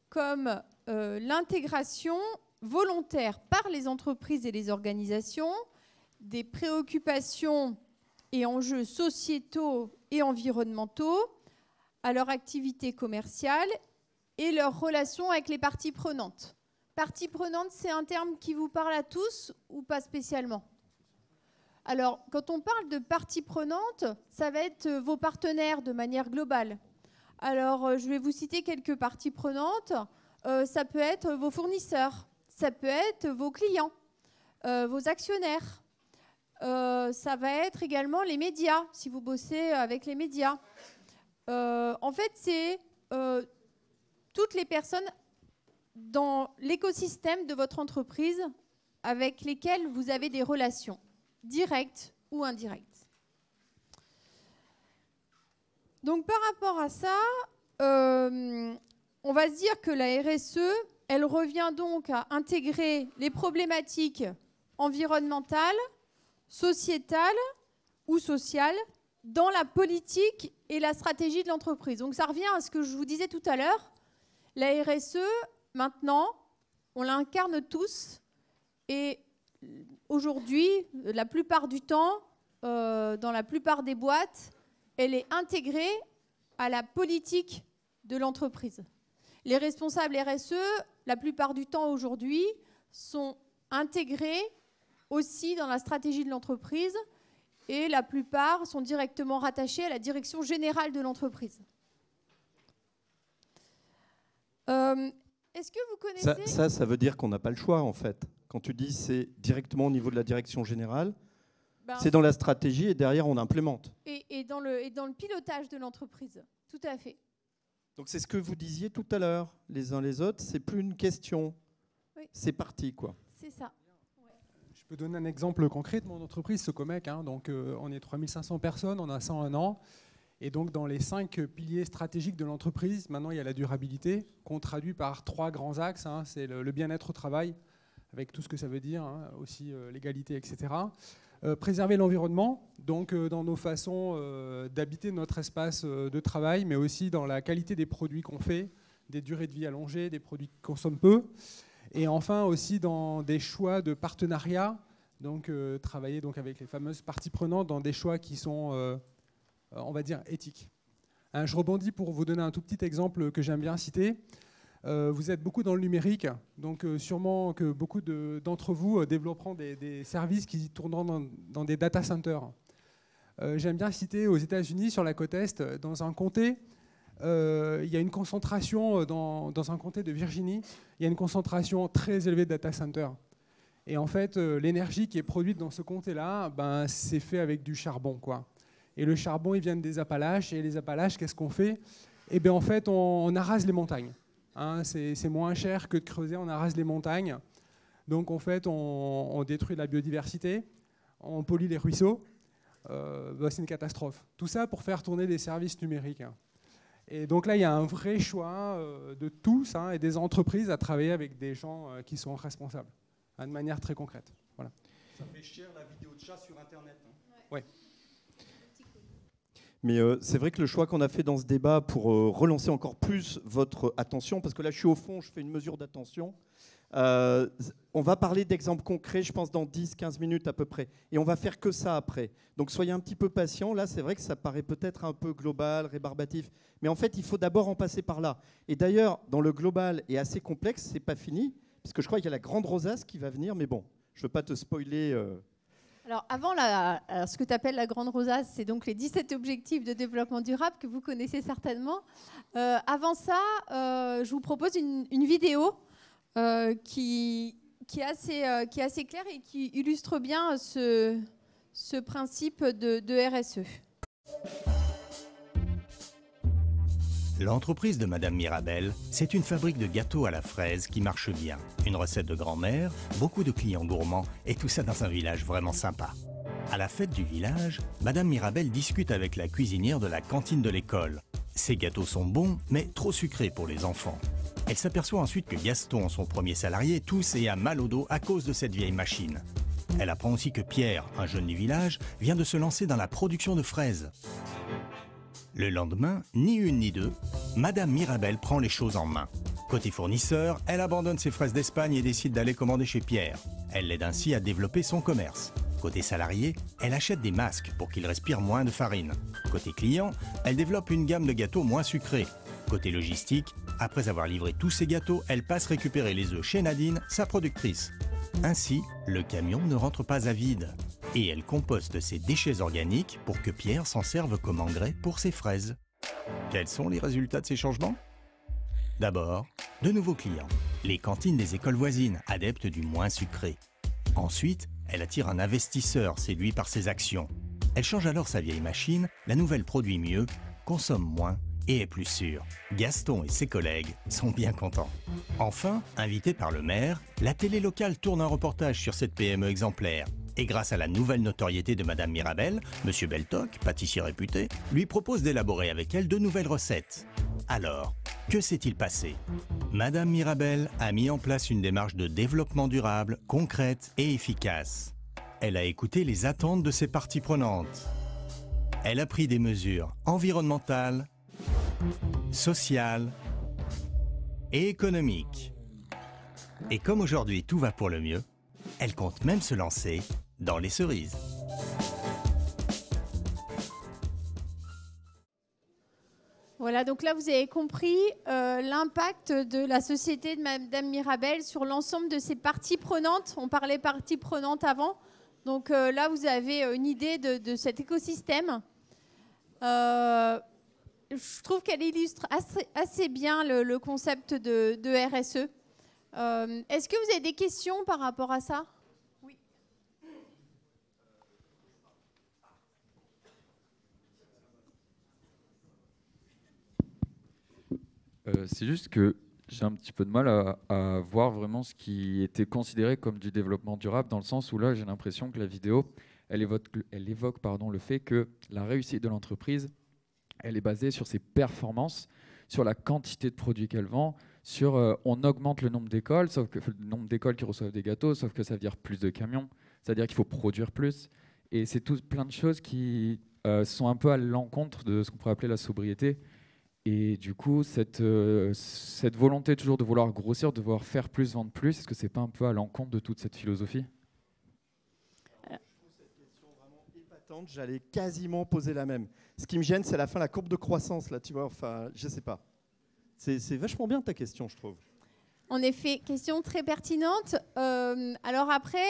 comme l'intégration volontaire par les entreprises et les organisations des préoccupations et enjeux sociétaux et environnementaux à leur activité commerciale et leurs relations avec les parties prenantes. Parties prenantes, c'est un terme qui vous parle à tous ou pas spécialement? Alors, quand on parle de parties prenantes, ça va être vos partenaires de manière globale. Alors, je vais vous citer quelques parties prenantes. Ça peut être vos fournisseurs, ça peut être vos clients, vos actionnaires. Ça va être également les médias, si vous bossez avec les médias. En fait, c'est toutes les personnes dans l'écosystème de votre entreprise avec lesquelles vous avez des relations, directes ou indirectes. Donc, par rapport à ça, on va se dire que la RSE, elle revient donc à intégrer les problématiques environnementales, sociétales ou sociales dans la politique et la stratégie de l'entreprise. Donc ça revient à ce que je vous disais tout à l'heure. La RSE, Maintenant, on l'incarne tous et aujourd'hui, la plupart du temps, dans la plupart des boîtes, elle est intégrée à la politique de l'entreprise. Les responsables RSE, la plupart du temps aujourd'hui, sont intégrés aussi dans la stratégie de l'entreprise et la plupart sont directement rattachés à la direction générale de l'entreprise. Est-ce que vous connaissez... Ça veut dire qu'on n'a pas le choix, en fait. Quand tu dis c'est directement au niveau de la direction générale, c'est dans la stratégie et derrière, on implémente. Et dans le pilotage de l'entreprise, tout à fait. Donc c'est ce que vous disiez tout à l'heure, les uns les autres, c'est plus une question, oui. C'est parti, quoi. C'est ça. Ouais. Je peux donner un exemple concret de mon entreprise, Socomec. Donc, on est 3500 personnes, on a 101 ans. Et donc, dans les 5 piliers stratégiques de l'entreprise, maintenant, il y a la durabilité, qu'on traduit par 3 grands axes. C'est le bien-être au travail, avec tout ce que ça veut dire, aussi l'égalité, etc. Préserver l'environnement, donc dans nos façons d'habiter notre espace de travail, mais aussi dans la qualité des produits qu'on fait, des durées de vie allongées, des produits qui consomment peu. Et enfin, aussi dans des choix de partenariat, donc travailler donc, avec les fameuses parties prenantes dans des choix qui sont... on va dire, éthique. Je rebondis pour vous donner un tout petit exemple que j'aime bien citer. Vous êtes beaucoup dans le numérique, donc sûrement que beaucoup d'entre vous développeront des services qui tourneront dans des data centers. J'aime bien citer aux États-Unis, sur la côte Est, dans un comté, il y a une concentration, dans un comté de Virginie, il y a une concentration très élevée de data centers. Et en fait, l'énergie qui est produite dans ce comté-là, c'est fait avec du charbon, quoi. Et le charbon, il vient des Appalaches. Et les Appalaches, qu'est-ce qu'on fait? Eh bien, en fait, on arrase les montagnes. C'est moins cher que de creuser, on arrase les montagnes. Donc, en fait, on détruit la biodiversité, on pollue les ruisseaux. C'est une catastrophe. Tout ça pour faire tourner des services numériques. Et donc là, il y a un vrai choix de tous et des entreprises à travailler avec des gens qui sont responsables, de manière très concrète. Voilà. Ça fait cher la vidéo de chat sur Internet. Ouais. Mais c'est vrai que le choix qu'on a fait dans ce débat pour relancer encore plus votre attention, parce que là je suis au fond, je fais une mesure d'attention, on va parler d'exemples concrets, je pense dans 10-15 minutes à peu près, et on va faire que ça après. Donc soyez un petit peu patients, là c'est vrai que ça paraît peut-être un peu global, rébarbatif, mais en fait il faut d'abord en passer par là. Et d'ailleurs, dans le global et assez complexe, c'est pas fini, parce que je crois qu'il y a la grande rosace qui va venir, mais bon, je veux pas te spoiler... Alors, avant ce que tu appelles la grande rosace, c'est donc les 17 objectifs de développement durable que vous connaissez certainement. Avant ça, je vous propose une vidéo qui est assez claire et qui illustre bien ce principe de RSE. L'entreprise de Madame Mirabel, c'est une fabrique de gâteaux à la fraise qui marche bien. Une recette de grand-mère, beaucoup de clients gourmands et tout ça dans un village vraiment sympa. À la fête du village, Madame Mirabel discute avec la cuisinière de la cantine de l'école. Ces gâteaux sont bons, mais trop sucrés pour les enfants. Elle s'aperçoit ensuite que Gaston, son premier salarié, tousse et a mal au dos à cause de cette vieille machine. Elle apprend aussi que Pierre, un jeune du village, vient de se lancer dans la production de fraises. Le lendemain, ni une ni deux, Madame Mirabel prend les choses en main. Côté fournisseur, elle abandonne ses fraises d'Espagne et décide d'aller commander chez Pierre. Elle l'aide ainsi à développer son commerce. Côté salarié, elle achète des masques pour qu'ils respirent moins de farine. Côté client, elle développe une gamme de gâteaux moins sucrés. Côté logistique, après avoir livré tous ses gâteaux, elle passe récupérer les œufs chez Nadine, sa productrice. Ainsi, le camion ne rentre pas à vide. Et elle composte ses déchets organiques pour que Pierre s'en serve comme engrais pour ses fraises. Quels sont les résultats de ces changements? D'abord, de nouveaux clients, les cantines des écoles voisines, adeptes du moins sucré. Ensuite, elle attire un investisseur séduit par ses actions. Elle change alors sa vieille machine, la nouvelle produit mieux, consomme moins et est plus sûre. Gaston et ses collègues sont bien contents. Enfin, invitée par le maire, la télé locale tourne un reportage sur cette PME exemplaire. Et grâce à la nouvelle notoriété de Madame Mirabel, Monsieur Beltoc, pâtissier réputé, lui propose d'élaborer avec elle de nouvelles recettes. Alors, que s'est-il passé? Madame Mirabel a mis en place une démarche de développement durable, concrète et efficace. Elle a écouté les attentes de ses parties prenantes. Elle a pris des mesures environnementales, sociales et économiques. Et comme aujourd'hui tout va pour le mieux, elle compte même se lancer dans les cerises. Voilà, donc là, vous avez compris l'impact de la société de Madame Mirabel sur l'ensemble de ses parties prenantes. On parlait parties prenantes avant. Donc là, vous avez une idée de cet écosystème. Je trouve qu'elle illustre assez bien le concept de RSE. Est-ce que vous avez des questions par rapport à ça? Oui. C'est juste que j'ai un petit peu de mal à voir vraiment ce qui était considéré comme du développement durable, dans le sens où là, j'ai l'impression que la vidéo, elle évoque le fait que la réussite de l'entreprise, elle est basée sur ses performances, sur la quantité de produits qu'elle vend, sur on augmente le nombre d'écoles, sauf que le nombre d'écoles qui reçoivent des gâteaux, sauf que ça veut dire plus de camions, c'est-à-dire qu'il faut produire plus. Et c'est tout plein de choses qui sont un peu à l'encontre de ce qu'on pourrait appeler la sobriété. Et du coup, cette volonté toujours de vouloir grossir, de vouloir faire plus, vendre plus, est-ce que c'est pas un peu à l'encontre de toute cette philosophie? Cette question vraiment épatante, j'allais quasiment poser la même. Ce qui me gêne, c'est la courbe de croissance, là, tu vois. Enfin, je sais pas. C'est vachement bien ta question, je trouve. En effet, question très pertinente. Alors après,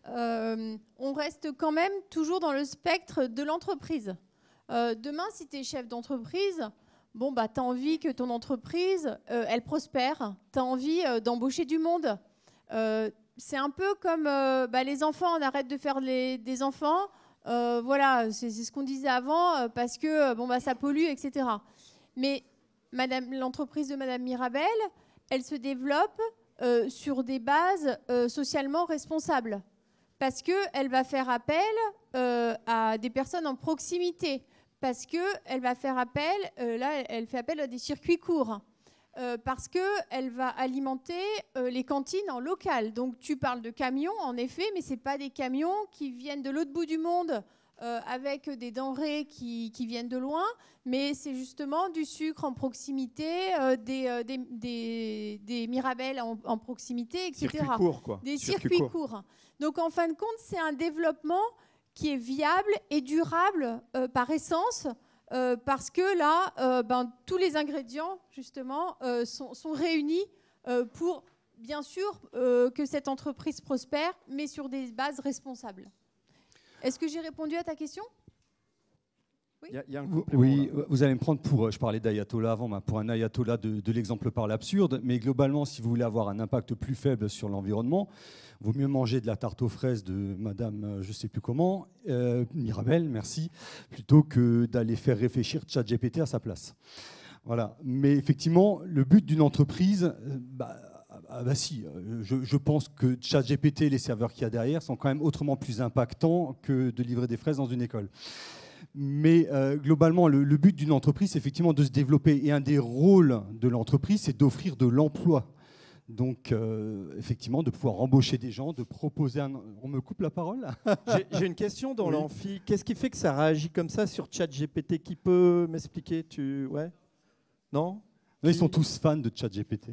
on reste quand même toujours dans le spectre de l'entreprise. Demain, si tu es chef d'entreprise, bon, bah, tu as envie que ton entreprise, elle prospère. Tu as envie d'embaucher du monde. C'est un peu comme les enfants, on arrête de faire des enfants. Voilà, c'est ce qu'on disait avant, parce que ça pollue, etc. Mais l'entreprise de Madame Mirabel, elle se développe sur des bases socialement responsables. Parce qu'elle va faire appel à des personnes en proximité. Parce qu'elle va faire appel, là, elle fait appel à des circuits courts. Parce qu'elle va alimenter les cantines en local. Donc, tu parles de camions, en effet, mais ce n'est pas des camions qui viennent de l'autre bout du monde avec des denrées qui viennent de loin, mais c'est justement du sucre en proximité, des Mirabel en proximité, etc. Circuits courts, quoi. Des circuits courts. Donc, en fin de compte, c'est un développement qui est viable et durable par essence, parce que là, tous les ingrédients, justement, sont réunis pour, bien sûr, que cette entreprise prospère, mais sur des bases responsables. Est-ce que j'ai répondu à ta question? Oui, y a un oui, vous allez me prendre pour, je parlais d'ayatollah avant, pour un ayatollah de l'exemple par l'absurde, mais globalement, si vous voulez avoir un impact plus faible sur l'environnement, vaut mieux manger de la tarte aux fraises de Madame, je ne sais plus comment, Mirabel, merci, plutôt que d'aller faire réfléchir ChatGPT à sa place. Voilà. Mais effectivement, le but d'une entreprise, je pense que ChatGPT et les serveurs qu'il y a derrière sont quand même autrement plus impactants que de livrer des fraises dans une école. Mais globalement, le but d'une entreprise, c'est effectivement de se développer. Et un des rôles de l'entreprise, c'est d'offrir de l'emploi. Donc, effectivement, de pouvoir embaucher des gens, de proposer un... On me coupe la parole? J'ai une question dans l'amphi. Qu'est-ce qui fait que ça réagit comme ça sur ChatGPT? Qui peut m'expliquer? Ouais? Non? Ils sont tous fans de ChatGPT.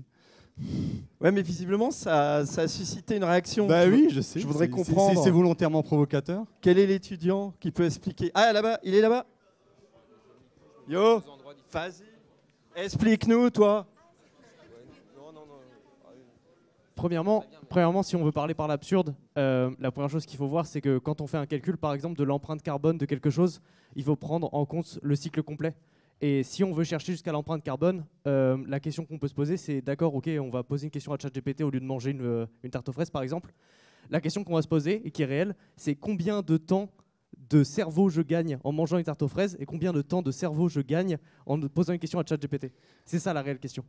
Ouais, mais visiblement, ça a suscité une réaction. Bah oui, je sais. Je voudrais comprendre. C'est volontairement provocateur. Quel est l'étudiant qui peut expliquer? Ah, là-bas, il est là-bas. Yo, vas-y. Explique-nous, toi. Premièrement, si on veut parler par l'absurde, la première chose qu'il faut voir, c'est que quand on fait un calcul, par exemple, de l'empreinte carbone de quelque chose, il faut prendre en compte le cycle complet. Et si on veut chercher jusqu'à l'empreinte carbone, la question qu'on peut se poser, c'est d'accord, ok, on va poser une question à ChatGPT au lieu de manger une tarte aux fraises, par exemple. La question qu'on va se poser, et qui est réelle, c'est combien de temps de cerveau je gagne en mangeant une tarte aux fraises et combien de temps de cerveau je gagne en posant une question à ChatGPT. C'est ça la réelle question.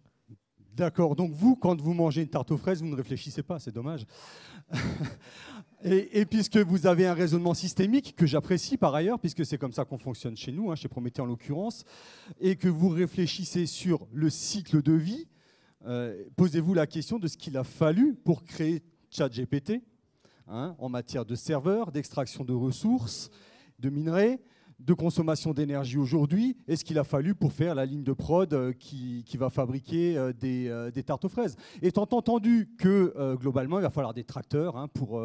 D'accord, donc vous, quand vous mangez une tarte aux fraises, vous ne réfléchissez pas, c'est dommage. et puisque vous avez un raisonnement systémique, que j'apprécie par ailleurs, puisque c'est comme ça qu'on fonctionne chez nous, chez Prométhée en l'occurrence, et que vous réfléchissez sur le cycle de vie, posez-vous la question de ce qu'il a fallu pour créer ChatGPT, en matière de serveurs, d'extraction de ressources, de minerais, de consommation d'énergie aujourd'hui et ce qu'il a fallu pour faire la ligne de prod qui va fabriquer des tartes aux fraises. Étant entendu que globalement, il va falloir des tracteurs pour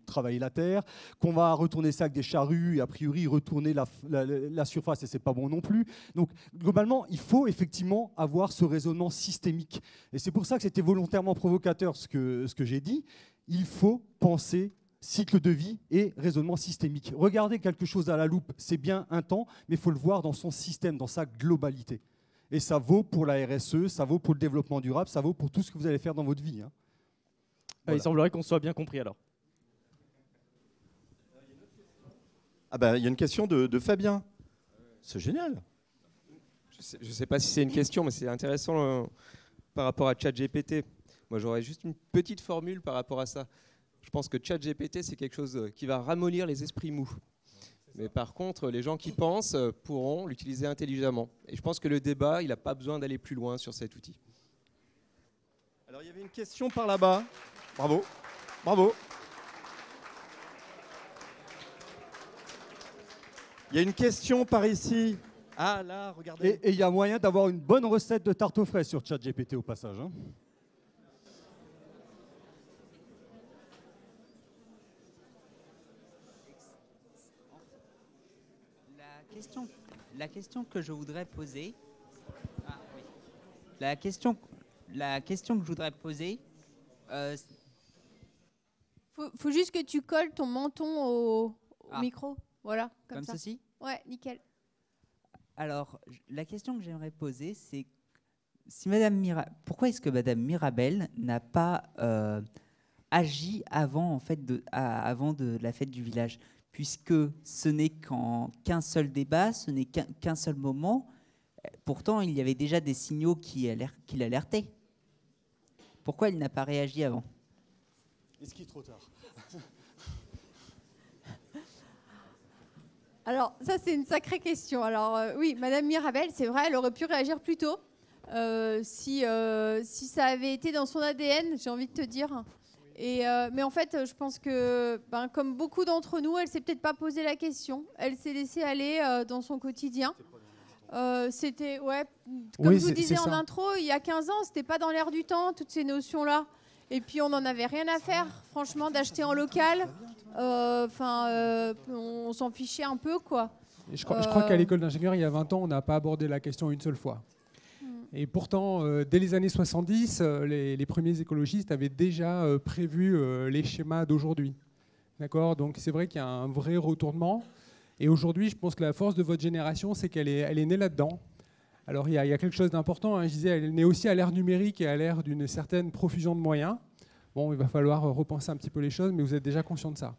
travailler la terre, qu'on va retourner ça avec des charrues et a priori retourner la surface et c'est pas bon non plus. Donc globalement, il faut effectivement avoir ce raisonnement systémique. Et c'est pour ça que c'était volontairement provocateur ce que j'ai dit. Il faut penser cycle de vie et raisonnement systémique. Regarder quelque chose à la loupe, c'est bien un temps, mais il faut le voir dans son système, dans sa globalité. Et ça vaut pour la RSE, ça vaut pour le développement durable, ça vaut pour tout ce que vous allez faire dans votre vie. Voilà. Il semblerait qu'on soit bien compris alors. Ah bah, il y a une question de Fabien. C'est génial. Je ne sais pas si c'est une question, mais c'est intéressant par rapport à ChatGPT. Moi, j'aurais juste une petite formule par rapport à ça. Je pense que ChatGPT, c'est quelque chose qui va ramollir les esprits mous. Mais par contre, les gens qui pensent pourront l'utiliser intelligemment. Et je pense que le débat, il n'a pas besoin d'aller plus loin sur cet outil. Alors, il y avait une question par là-bas. Bravo. Bravo. Il y a une question par ici. Ah, là, regardez. Et il y a moyen d'avoir une bonne recette de tarte aux fraises sur ChatGPT au passage. La question que je voudrais poser, la question que je voudrais poser, faut juste que tu colles ton menton au micro, voilà, comme ça. ceci. Ouais, nickel. Alors, la question que j'aimerais poser, c'est si pourquoi est-ce que Madame Mirabel n'a pas agi avant, en fait, avant de la fête du village, puisque ce n'est qu'un seul débat, ce n'est qu'un seul moment. Pourtant, il y avait déjà des signaux qui l'alertaient. Pourquoi il n'a pas réagi avant? Est-ce qu'il est trop tard? Alors, ça, c'est une sacrée question. Alors, oui, Madame Mirabel, c'est vrai, elle aurait pu réagir plus tôt. Si ça avait été dans son ADN, j'ai envie de te dire. Mais en fait, je pense que, comme beaucoup d'entre nous, elle ne s'est peut-être pas posé la question. Elle s'est laissée aller dans son quotidien. C'était, ouais, comme je vous disais en intro, il y a 15 ans, ce n'était pas dans l'air du temps, toutes ces notions-là. Et puis, on n'en avait rien à faire, franchement, d'acheter en local. On s'en fichait un peu, quoi. Et je crois qu'à l'école d'ingénieur, il y a 20 ans, on n'a pas abordé la question une seule fois. Et pourtant, dès les années 70, les premiers écologistes avaient déjà prévu les schémas d'aujourd'hui. D'accord ? Donc c'est vrai qu'il y a un vrai retournement. Et aujourd'hui, je pense que la force de votre génération, c'est qu'elle est née là-dedans. Alors il y a quelque chose d'important. Je disais, elle est née aussi à l'ère numérique et à l'ère d'une certaine profusion de moyens. Bon, il va falloir repenser un petit peu les choses, mais vous êtes déjà conscient de ça.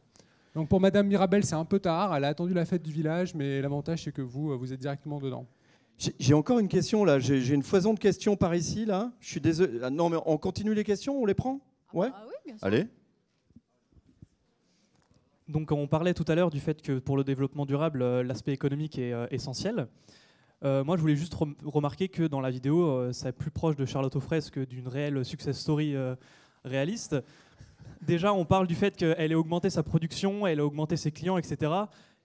Donc pour Madame Mirabel, c'est un peu tard. Elle a attendu la fête du village, mais l'avantage, c'est que vous êtes directement dedans. J'ai encore une question là. J'ai une foison de questions par ici là. Je suis désolé. Non, mais on continue les questions, on les prend? Ouais. Oui, bien sûr. Allez. Donc on parlait tout à l'heure du fait que pour le développement durable, l'aspect économique est essentiel. Moi, je voulais juste remarquer que dans la vidéo, c'est plus proche de Charlotte aux fraises que d'une réelle success story réaliste. Déjà, on parle du fait qu'elle ait augmenté sa production, elle a augmenté ses clients, etc.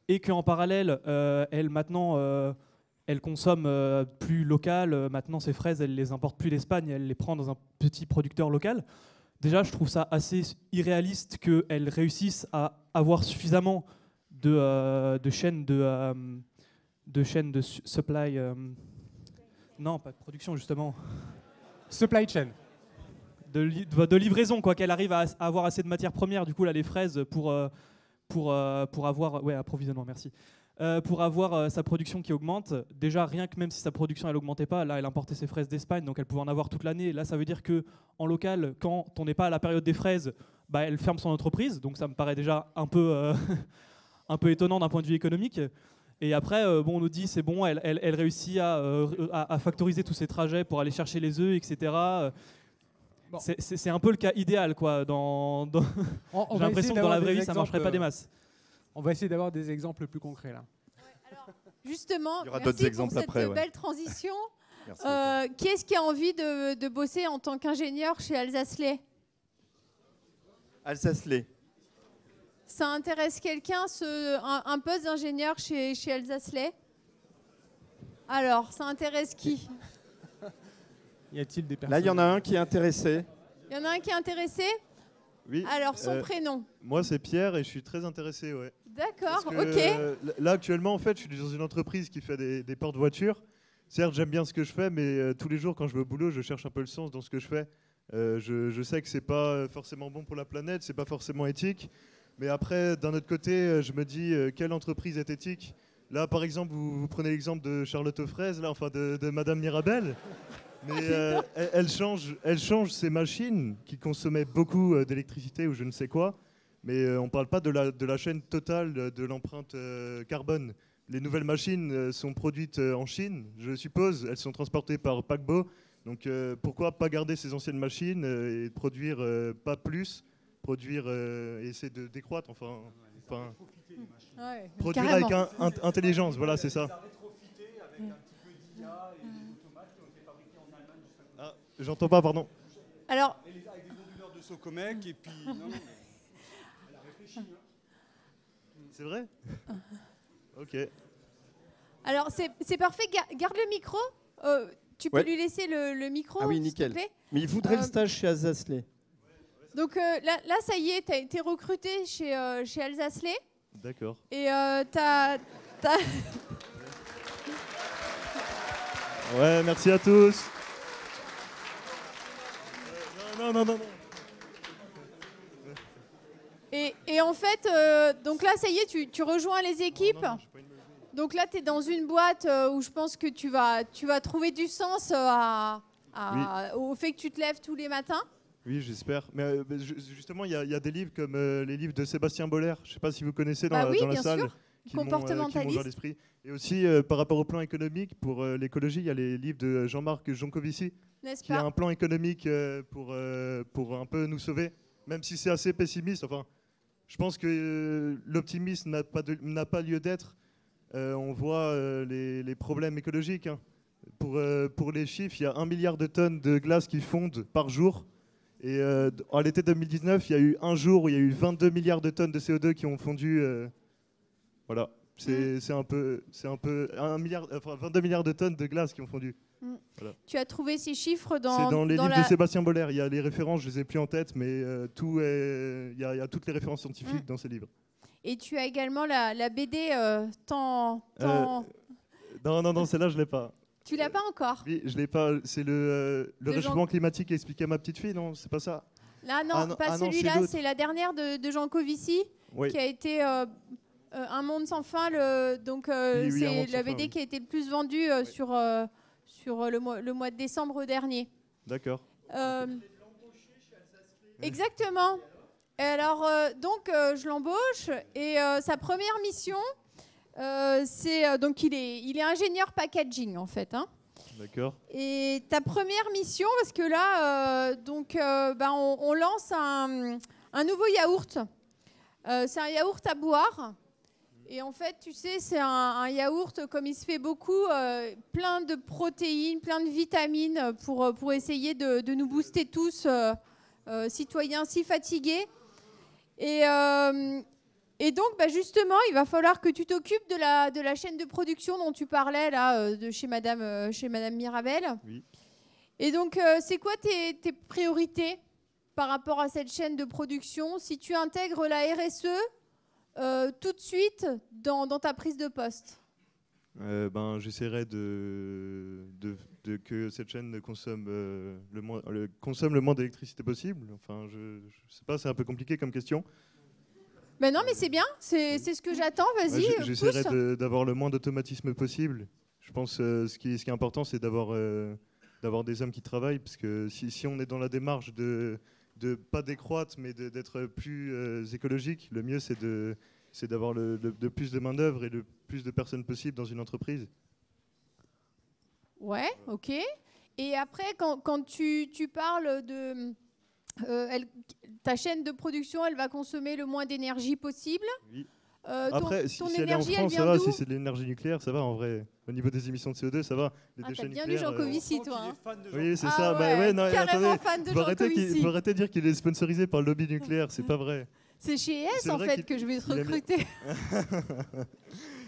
Et qu'en parallèle, elle consomme plus local. Maintenant, ses fraises, elle les importe plus d'Espagne, elle les prend dans un petit producteur local. Déjà, je trouve ça assez irréaliste qu'elle réussisse à avoir suffisamment de chaînes de supply. Non, pas de production, justement. Supply chain. De livraison, quoi, qu'elle arrive à avoir assez de matières premières, du coup, là, les fraises, pour avoir... Ouais, approvisionnement, merci. Pour avoir sa production qui augmente. Déjà, rien que même si sa production elle augmentait pas, là elle importait ses fraises d'Espagne, donc elle pouvait en avoir toute l'année. Là, ça veut dire que en local, quand on n'est pas à la période des fraises, elle ferme son entreprise. Donc ça me paraît déjà un peu étonnant d'un point de vue économique. Et après, on nous dit c'est bon, elle réussit à factoriser tous ses trajets pour aller chercher les œufs, etc. Bon. C'est un peu le cas idéal, quoi. J'ai l'impression que dans la vraie vie, ça marcherait pas des masses. On va essayer d'avoir des exemples plus concrets là. Alors, justement, il y aura merci d'autres exemples pour cette après, belle transition. Qui est-ce qui a envie de bosser en tant qu'ingénieur chez Alsace-Lay? Alsace-Lay. Ça intéresse quelqu'un, un poste d'ingénieur chez Alsace-Lay? Alors, ça intéresse qui? Y a-t-il des personnes? Là, il y en a un qui est intéressé. Il y en a un qui est intéressé? Oui. Alors, son prénom? Moi, c'est Pierre et je suis très intéressé, ouais. D'accord, Parce ok. que, là, actuellement, en fait, je suis dans une entreprise qui fait des porte-voitures. Certes, j'aime bien ce que je fais, mais tous les jours, quand je vais au boulot, je cherche un peu le sens dans ce que je fais. Je sais que c'est pas forcément bon pour la planète, c'est pas forcément éthique. Mais après, d'un autre côté, je me dis, quelle entreprise est éthique? Là, par exemple, vous prenez l'exemple de Charlotte Fraise, là, enfin de Madame Mirabel. Mais elle change ces machines qui consommaient beaucoup d'électricité ou je ne sais quoi. Mais on ne parle pas de la chaîne totale de l'empreinte carbone. Les nouvelles machines sont produites en Chine, je suppose. Elles sont transportées par paquebot. Donc pourquoi pas garder ces anciennes machines et produire pas plus, produire et essayer de décroître, enfin Ouais, produire carrément. avec intelligence, voilà, c'est ça. Ah, j'entends pas, pardon. Alors, Avec des onduleurs de Socomec et puis... Non, mais elle a réfléchi. C'est vrai? Ok. alors c'est parfait, garde le micro. Tu peux Ouais. lui laisser le micro, Ah oui, s'il te nickel. plaît? Mais il voudrait le stage chez Alsace-Lay. Donc là, ça y est, tu as été recruté chez Alsace-Lay. D'accord. Et t'as... Ouais, merci à tous. Non. Et en fait, donc là, ça y est, tu rejoins les équipes. Donc là, tu es dans une boîte où je pense que tu vas trouver du sens au fait que tu te lèves tous les matins. Oui, j'espère. Mais justement, il y a des livres comme les livres de Sébastien Boller. Je ne sais pas si vous connaissez dans Bah oui, dans la bien salle. sûr. Qui m'ont Comportementaliste. ouvert l'esprit. Et aussi, par rapport au plan économique, pour l'écologie, il y a les livres de Jean-Marc Jancovici, N'est-ce qui a pas? un plan économique pour un peu nous sauver, même si c'est assez pessimiste. Enfin, je pense que l'optimisme n'a pas lieu d'être. On voit les problèmes écologiques. Hein. Pour les chiffres, il y a 1 milliard de tonnes de glace qui fondent par jour. Et à l'été 2019, il y a eu un jour où il y a eu 22 milliards de tonnes de CO2 qui ont fondu. Voilà, c'est un peu 22 milliards de tonnes de glace qui ont fondu. Voilà. Tu as trouvé ces chiffres C'est dans les livres la... de Sébastien Boller. Il y a les références, je les ai plus en tête, mais il y a toutes les références scientifiques dans ces livres. Et tu as également la BD tant... Non, celle-là, je l'ai pas. Tu l'as pas encore? Oui, je l'ai pas. C'est le De réchauffement climatique expliqué à ma petite fille, non? C'est pas ça? Là, non, Ah non, pas ah non, celui-là, c'est l'autre. c'est la dernière de Jean Covici, Oui. qui a été Un monde sans fin. Donc, Oui, Un c'est monde sans la fin, BD oui. qui a été le plus vendue sur le mois de décembre dernier. D'accord. Exactement. Et alors, je l'embauche et sa première mission, c'est donc il est ingénieur packaging en fait. Hein. D'accord. Et ta première mission, parce que là, on lance un nouveau yaourt. C'est un yaourt à boire. Et en fait, tu sais, c'est un yaourt, comme il se fait beaucoup, plein de protéines, plein de vitamines pour essayer de nous booster tous, citoyens si fatigués. Et donc, justement, il va falloir que tu t'occupes de la chaîne de production dont tu parlais, là, de chez Madame Mirabel. Oui. Et donc, c'est quoi tes priorités par rapport à cette chaîne de production si tu intègres la RSE tout de suite dans ta prise de poste? J'essaierai que cette chaîne consomme le moins d'électricité possible. Enfin, je sais pas, c'est un peu compliqué comme question. Ben non, mais c'est bien, c'est ce que j'attends. Vas-y, J'essaierai pousse. d'avoir le moins d'automatisme possible. Je pense que ce qui est important, c'est d'avoir des hommes qui travaillent, parce que si on est dans la démarche de pas décroître, mais d'être plus écologique, le mieux, c'est d'avoir de plus de main-d'œuvre et le plus de personnes possible dans une entreprise. Ouais, ok. Et après, quand tu parles de... ta chaîne de production, elle va consommer le moins d'énergie possible. Oui. Après, si ton elle est en énergie, France, elle ça vient va. d'où? Si c'est de l'énergie nucléaire, ça va en vrai. Au niveau des émissions de CO2, ça va. Les Ah, déchets t'as bien lu nucléaires, Jean Covici, toi. Hein. Oui, c'est Ah ça. ouais, Non, carrément attendez, fan de faut Jean arrêter Covici. faut arrêter de dire qu'il est sponsorisé par le lobby nucléaire. C'est pas vrai. C'est chez ES C'est en vrai fait qu'il- que je vais te il aime- recruter.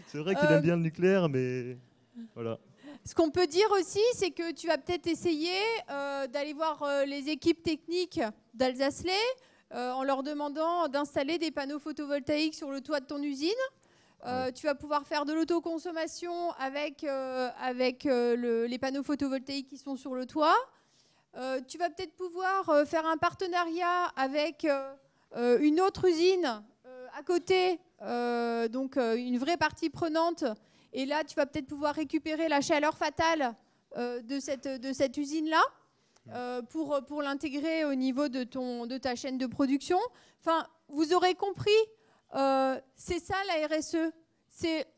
C'est vrai qu'il aime bien le nucléaire, mais voilà. Ce qu'on peut dire aussi, c'est que tu vas peut-être essayer d'aller voir les équipes techniques d'Alsace-Lay en leur demandant d'installer des panneaux photovoltaïques sur le toit de ton usine. Tu vas pouvoir faire de l'autoconsommation avec les panneaux photovoltaïques qui sont sur le toit. Tu vas peut-être pouvoir faire un partenariat avec une autre usine à côté, donc une vraie partie prenante. Et là, tu vas peut-être pouvoir récupérer la chaleur fatale de cette usine-là pour l'intégrer au niveau de ta chaîne de production. Enfin, vous aurez compris, c'est ça la RSE.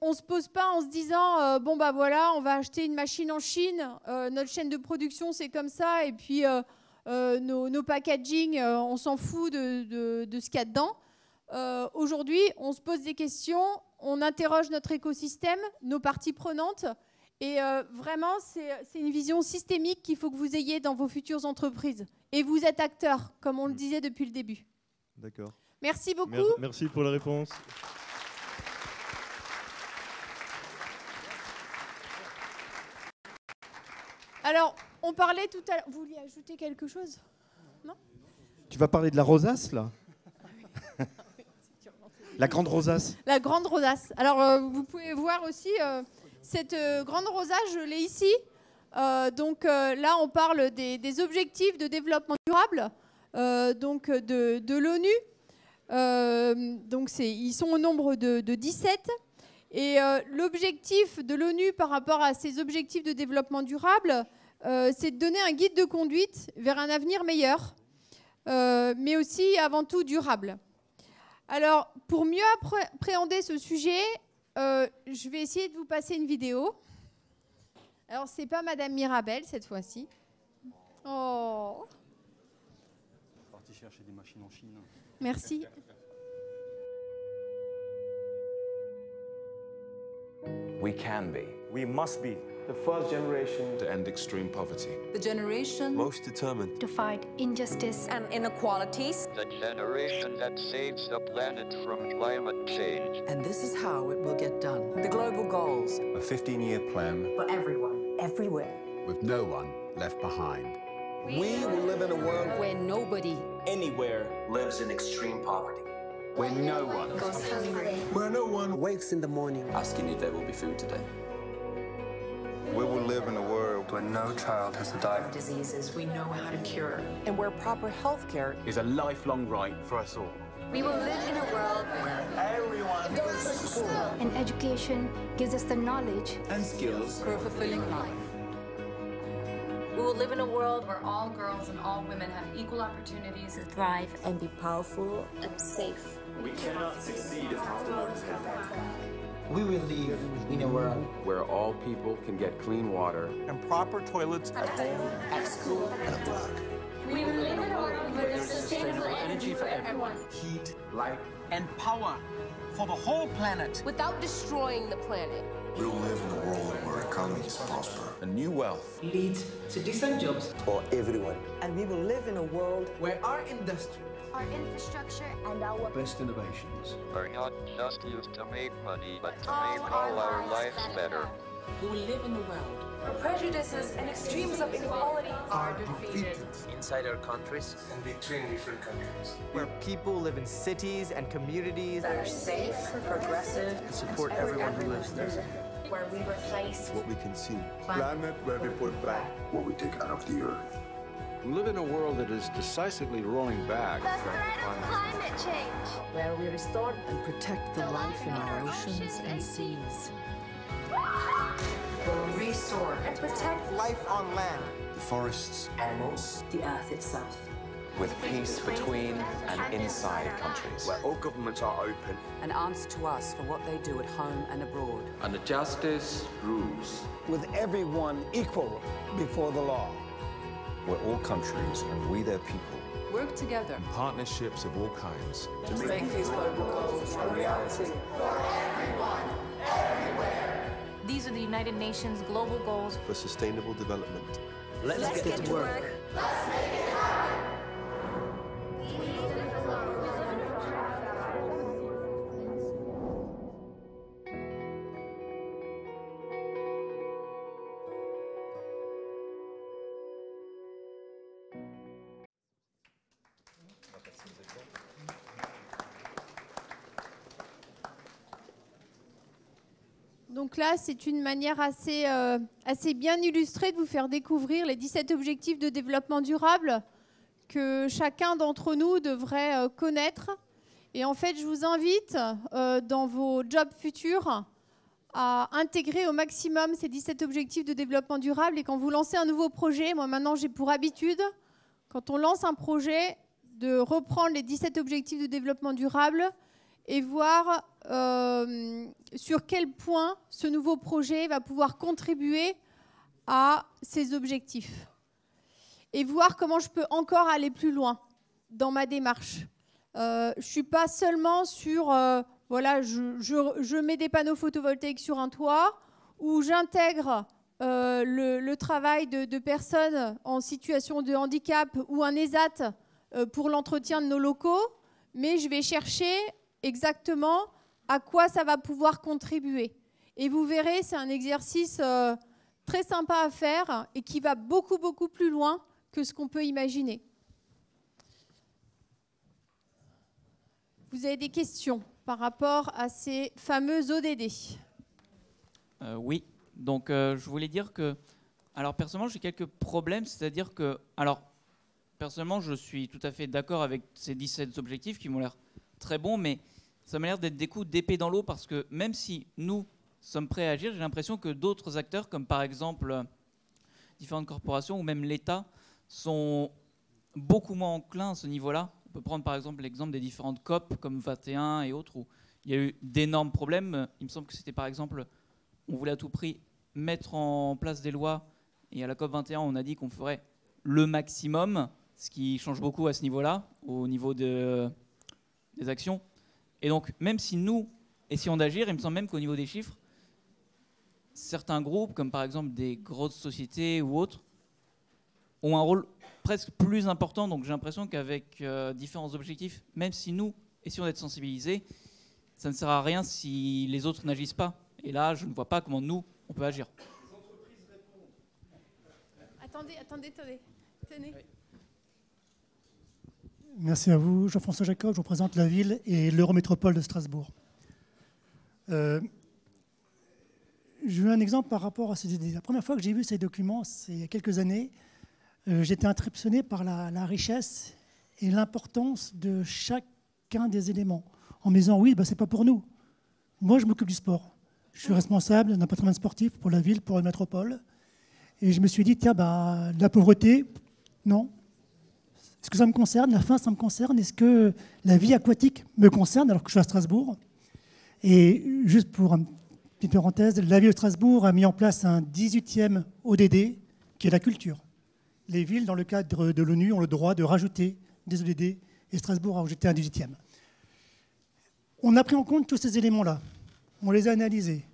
On ne se pose pas en se disant bon bah voilà, on va acheter une machine en Chine, notre chaîne de production c'est comme ça, et puis nos packaging, on s'en fout de ce qu'il y a dedans. Aujourd'hui, on se pose des questions, on interroge notre écosystème, nos parties prenantes, et vraiment c'est une vision systémique qu'il faut que vous ayez dans vos futures entreprises. Et vous êtes acteurs, comme on le disait depuis le début. D'accord. Merci beaucoup. Merci pour la réponse. Alors, on parlait tout à l'heure... Vous vouliez ajouter quelque chose? Non? Tu vas parler de la rosace, là? La grande rosace. La grande rosace. Alors, vous pouvez voir aussi cette grande rosace, je l'ai ici. Donc là, on parle des objectifs de développement durable donc de l'ONU. Donc ils sont au nombre de 17. Et l'objectif de l'ONU par rapport à ces objectifs de développement durable, c'est de donner un guide de conduite vers un avenir meilleur, mais aussi avant tout durable. Alors, pour mieux appréhender ce sujet, je vais essayer de vous passer une vidéo. Alors, c'est pas Madame Mirabel cette fois-ci. Oh. Parti chercher des machines en Chine. Merci. We can be. We must be the first generation to end extreme poverty. The generation Most determined to fight injustice and inequalities. The generation that saves the planet from climate change. And this is how it will get done. The global goals. A 15-year plan For everyone, everywhere. with no one left behind. We will live in a world where nobody Anywhere lives in extreme poverty. Where no one goes hungry. Where no one wakes in the morning asking if there will be food today. We will live in a world where no child has to die. Diseases we know how to cure. And where proper health care is a lifelong right for us all. We will live in a world where everyone goes to school. And education gives us the knowledge And skills For a fulfilling life. We will live in a world where all girls and all women have equal opportunities to thrive and be powerful and safe. We cannot succeed if afterwards We will live in a world where all people can get clean water and proper toilets At home, at school, and at work. we will live in a world where there's sustainable energy for everyone. Heat, light, and power for the whole planet. Without destroying the planet. We will live in a world where economies prosper. and new wealth Leads to decent jobs. For everyone. And we will live in a world where our industry, our infrastructure and our best innovations. Are not just used to make money, but to make all our lives better. We will live in a world where prejudices and extremes of inequality are defeated. inside our countries, And between different countries. where people live in cities and communities That are safe, progressive, and support everyone who lives there. where we replace What we consume. Planet where we put back what we take out of the earth. We live in a world that is decisively rolling back from climate change. where we restore and protect the life in our oceans and seas. We'll restore and protect Life on land. The forests, animals, the earth itself. with peace between and inside countries. where all governments are open. An answer to us for what they do at home and abroad. And the justice rules. With everyone equal before the law. Where all countries and we their people. Work together. Partnerships of all kinds. To make these global goals a reality. These are the United Nations global goals. For sustainable development. Let's get to work. Donc là, c'est une manière assez bien illustrée de vous faire découvrir les 17 objectifs de développement durable que chacun d'entre nous devrait connaître. Et en fait, je vous invite dans vos jobs futurs à intégrer au maximum ces 17 objectifs de développement durable. Et quand vous lancez un nouveau projet, moi maintenant j'ai pour habitude, quand on lance un projet, de reprendre les 17 objectifs de développement durable et voir sur quel point ce nouveau projet va pouvoir contribuer à ces objectifs. Et voir comment je peux encore aller plus loin dans ma démarche. Je ne suis pas seulement sur, voilà, je mets des panneaux photovoltaïques sur un toit, ou j'intègre le travail de personnes en situation de handicap ou un ESAT pour l'entretien de nos locaux, mais je vais chercher exactement à quoi ça va pouvoir contribuer. Et vous verrez, c'est un exercice très sympa à faire et qui va beaucoup, beaucoup plus loin que ce qu'on peut imaginer. Vous avez des questions par rapport à ces fameux ODD? Oui, donc je voulais dire que, alors personnellement j'ai quelques problèmes, c'est-à-dire que, alors personnellement je suis tout à fait d'accord avec ces 17 objectifs qui m'ont l'air très bons, mais ça m'a l'air d'être des coups d'épée dans l'eau parce que même si nous sommes prêts à agir, j'ai l'impression que d'autres acteurs, comme par exemple différentes corporations ou même l'État, sont beaucoup moins enclins à ce niveau-là. On peut prendre par exemple l'exemple des différentes COP comme 21 et autres où il y a eu d'énormes problèmes. Il me semble que c'était par exemple, on voulait à tout prix mettre en place des lois et à la COP 21 on a dit qu'on ferait le maximum, ce qui change beaucoup à ce niveau-là, au niveau des actions. Et donc même si nous essayons d'agir, il me semble même qu'au niveau des chiffres, certains groupes comme par exemple des grosses sociétés ou autres ont un rôle presque plus important. Donc j'ai l'impression qu'avec différents objectifs, même si nous essayons d'être sensibilisés, ça ne sert à rien si les autres n'agissent pas. Et là, je ne vois pas comment nous, on peut agir. Attendez. Tenez. Merci à vous. Jean-François Jacob, je représente la ville et l'Eurométropole de Strasbourg. Je veux un exemple par rapport à ces idées. La première fois que j'ai vu ces documents, c'est il y a quelques années, j'étais impressionné par la richesse et l'importance de chacun des éléments. En me disant, oui, c'est pas pour nous. Moi, je m'occupe du sport. Je suis responsable d'un patrimoine sportif pour la ville, pour la métropole. Et je me suis dit, tiens, la pauvreté, non. Est-ce que ça me concerne? La faim, ça me concerne? Est-ce que la vie aquatique me concerne alors que je suis à Strasbourg? Et juste pour une petite parenthèse, la ville de Strasbourg a mis en place un 18e ODD, qui est la culture. Les villes, dans le cadre de l'ONU, ont le droit de rajouter des ODD, et Strasbourg a rajouté un 18e. On a pris en compte tous ces éléments-là. On les a analysés.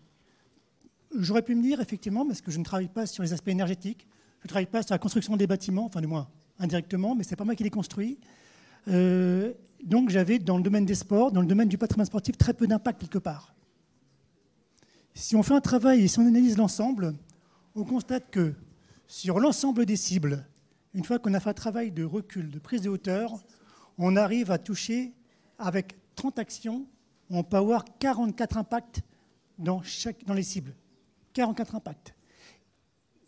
J'aurais pu me dire, effectivement, parce que je ne travaille pas sur les aspects énergétiques, je ne travaille pas sur la construction des bâtiments, enfin du moins indirectement, mais ce n'est pas moi qui les construis. Donc j'avais, dans le domaine des sports, dans le domaine du patrimoine sportif, très peu d'impact quelque part. Si on fait un travail et si on analyse l'ensemble, on constate que sur l'ensemble des cibles, une fois qu'on a fait un travail de recul, de prise de hauteur, on arrive à toucher, avec 30 actions, on peut avoir 44 impacts dans les cibles. 44 impacts.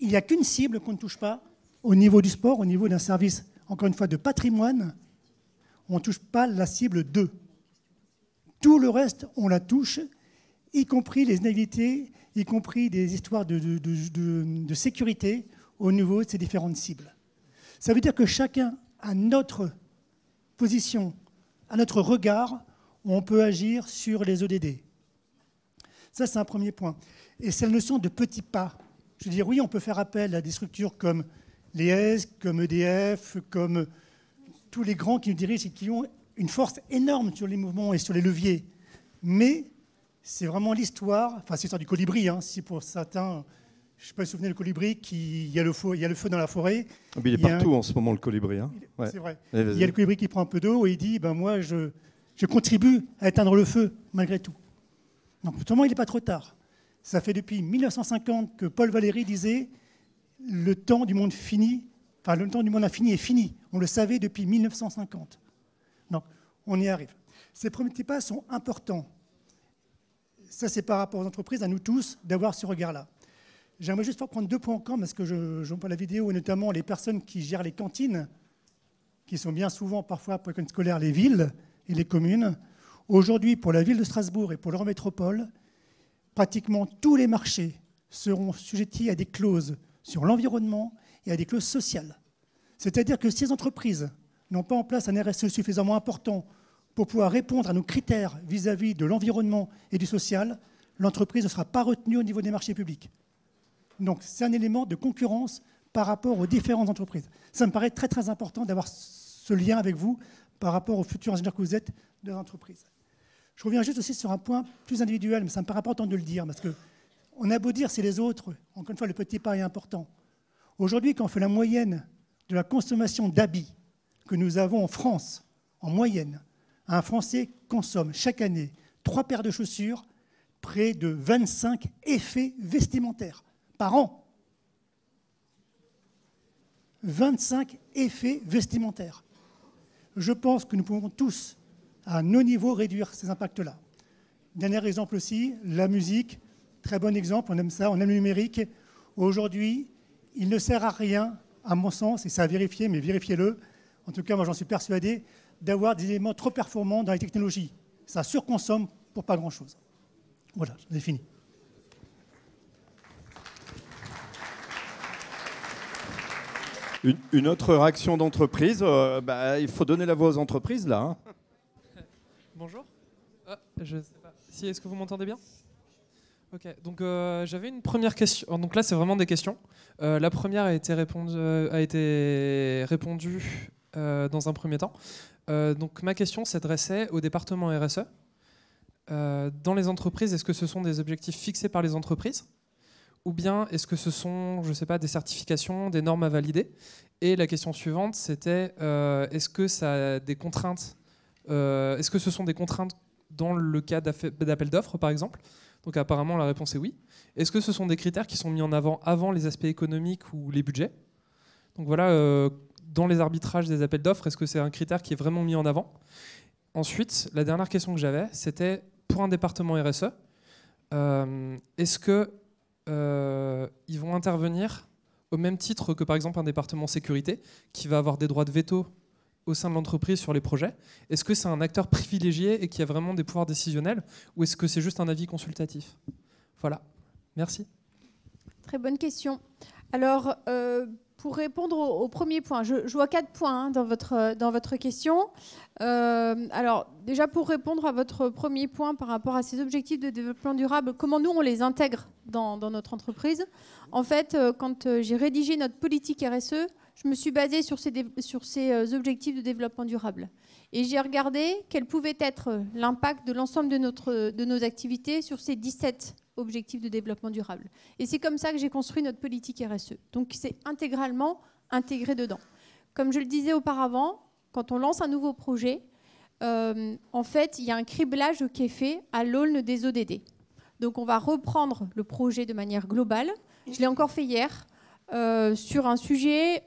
Il n'y a qu'une cible qu'on ne touche pas au niveau du sport, au niveau d'un service, encore une fois, de patrimoine. On ne touche pas la cible 2. Tout le reste, on la touche, y compris les inégalités, y compris des histoires de sécurité au niveau de ces différentes cibles. Ça veut dire que chacun, à notre position, à notre regard, on peut agir sur les ODD. Ça, c'est un premier point. Et c'est la notion de petits pas. Je veux dire, oui, on peut faire appel à des structures comme les ES, comme EDF, comme tous les grands qui nous dirigent et qui ont une force énorme sur les mouvements et sur les leviers. Mais c'est vraiment l'histoire, enfin c'est l'histoire du colibri, si pour certains, je ne sais pas si vous vous souvenez le colibri, il y a le feu dans la forêt. Il est partout en ce moment, le colibri. Ouais. C'est vrai. Il y a le colibri qui prend un peu d'eau et il dit, moi je contribue à éteindre le feu, malgré tout. Donc, pourtant, il n'est pas trop tard. Ça fait depuis 1950 que Paul Valéry disait « Le temps du monde fini, enfin, le temps du monde infini est fini ». On le savait depuis 1950. Donc, on y arrive. Ces premiers pas sont importants. ça, c'est par rapport aux entreprises, à nous tous, d'avoir ce regard-là. J'aimerais juste prendre 2 points encore, parce que je vois la vidéo, et notamment les personnes qui gèrent les cantines, qui sont bien souvent, parfois, pour les cantines scolaires, les villes et les communes. Aujourd'hui, pour la ville de Strasbourg et pour l'Eurométropole, pratiquement tous les marchés seront sujettis à des clauses sur l'environnement et à des clauses sociales. C'est-à-dire que si les entreprises n'ont pas en place un RSE suffisamment important pour pouvoir répondre à nos critères vis-à-vis de l'environnement et du social, l'entreprise ne sera pas retenue au niveau des marchés publics. Donc c'est un élément de concurrence par rapport aux différentes entreprises. Ça me paraît très très important d'avoir ce lien avec vous par rapport aux futurs ingénieurs que vous êtes de l'entreprise. Je reviens juste aussi sur un point plus individuel, mais ça me paraît important de le dire, parce qu'on a beau dire c'est les autres, encore une fois le petit pas est important. Aujourd'hui, quand on fait la moyenne de la consommation d'habits que nous avons en France, en moyenne, un Français consomme chaque année 3 paires de chaussures, près de 25 effets vestimentaires par an. 25 effets vestimentaires. Je pense que nous pouvons tous, à nos niveaux, réduire ces impacts-là. Dernier exemple aussi, la musique. Très bon exemple, on aime ça, on aime le numérique. Aujourd'hui, il ne sert à rien, à mon sens, et c'est à vérifier, mais vérifiez-le, en tout cas, moi j'en suis persuadé, d'avoir des éléments trop performants dans les technologies. Ça surconsomme pour pas grand-chose. Voilà, j'en ai fini. Une autre réaction d'entreprise, il faut donner la voix aux entreprises, là. Hein. Bonjour. Je sais pas. Si, est-ce que vous m'entendez bien? Ok, donc j'avais une première question. Donc là, c'est vraiment des questions. La première a été répondue dans un premier temps. Donc ma question s'adressait au département RSE. Dans les entreprises, est-ce que ce sont des objectifs fixés par les entreprises? Ou bien est-ce que ce sont, je ne sais pas, des certifications, des normes à valider? Et la question suivante, c'était est-ce que ça a des contraintes? Est-ce que ce sont des contraintes dans le cas d'appel d'offres, par exemple? Donc apparemment, la réponse est oui. Est-ce que ce sont des critères qui sont mis en avant les aspects économiques ou les budgets? Donc voilà, dans les arbitrages des appels d'offres, est-ce que c'est un critère qui est vraiment mis en avant? Ensuite, la dernière question que j'avais, c'était pour un département RSE, est-ce que ils vont intervenir au même titre que par exemple un département sécurité qui va avoir des droits de veto au sein de l'entreprise sur les projets? Est-ce que c'est un acteur privilégié et qui a vraiment des pouvoirs décisionnels, ou est-ce que c'est juste un avis consultatif? Voilà, merci. Très bonne question. Alors, pour répondre au premier point, je vois 4 points dans votre question. Alors, déjà pour répondre à votre premier point par rapport à ces objectifs de développement durable, comment nous on les intègre dans notre entreprise? En fait, quand j'ai rédigé notre politique RSE, je me suis basée sur ces objectifs de développement durable. Et j'ai regardé quel pouvait être l'impact de l'ensemble de nos activités sur ces 17 objectifs de développement durable. Et c'est comme ça que j'ai construit notre politique RSE. Donc c'est intégralement intégré dedans. Comme je le disais auparavant, quand on lance un nouveau projet, en fait, il y a un criblage qui est fait à l'aune des ODD. Donc on va reprendre le projet de manière globale. Je l'ai encore fait hier. Sur un sujet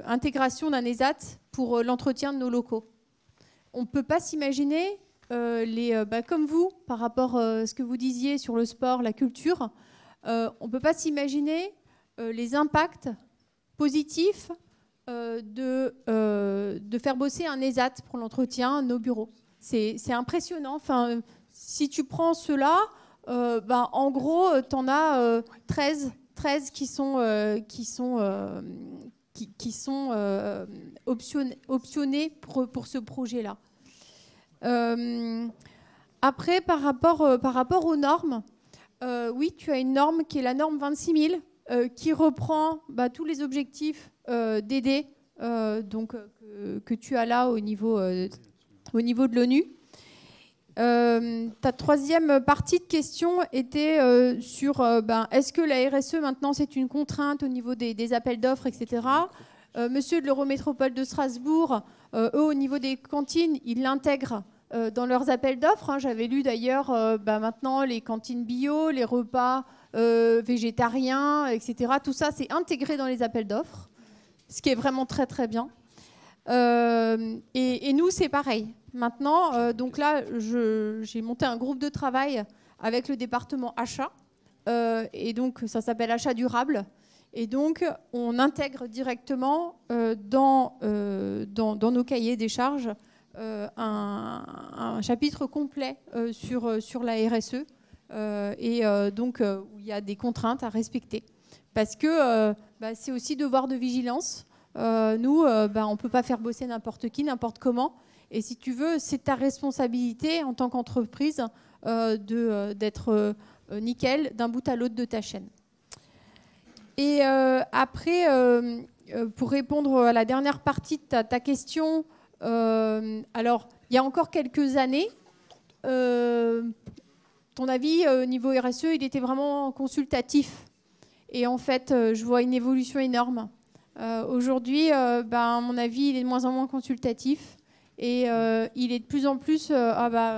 intégration d'un ESAT pour l'entretien de nos locaux. On ne peut pas s'imaginer, comme vous, par rapport à ce que vous disiez sur le sport, la culture, on ne peut pas s'imaginer les impacts positifs de faire bosser un ESAT pour l'entretien de nos bureaux. C'est impressionnant. Enfin, si tu prends cela, en gros, tu en as 13 qui sont optionnés pour ce projet-là. Après, par rapport aux normes, oui, tu as une norme qui est la norme 26 000, qui reprend tous les objectifs DD que tu as là au niveau de l'ONU. Ta troisième partie de question était sur est-ce que la RSE maintenant c'est une contrainte au niveau des appels d'offres, etc. Monsieur de l'Eurométropole de Strasbourg, eux au niveau des cantines, ils l'intègrent dans leurs appels d'offres. Hein. J'avais lu d'ailleurs maintenant les cantines bio, les repas végétariens, etc. Tout ça c'est intégré dans les appels d'offres, ce qui est vraiment très très bien. Et nous, c'est pareil. Maintenant, donc là, j'ai monté un groupe de travail avec le département achat. Et donc, ça s'appelle achat durable. Et donc, on intègre directement dans nos cahiers des charges un chapitre complet sur la RSE. Donc, où il y a des contraintes à respecter. Parce que c'est aussi devoir de vigilance. Nous, on ne peut pas faire bosser n'importe qui, n'importe comment. Et si tu veux, c'est ta responsabilité en tant qu'entreprise d'être nickel d'un bout à l'autre de ta chaîne. Et après, pour répondre à la dernière partie de ta question, alors, il y a encore quelques années, ton avis, au niveau RSE, il était vraiment consultatif. Et en fait, je vois une évolution énorme. Aujourd'hui, à mon avis, il est de moins en moins consultatif. Et il est de plus en plus,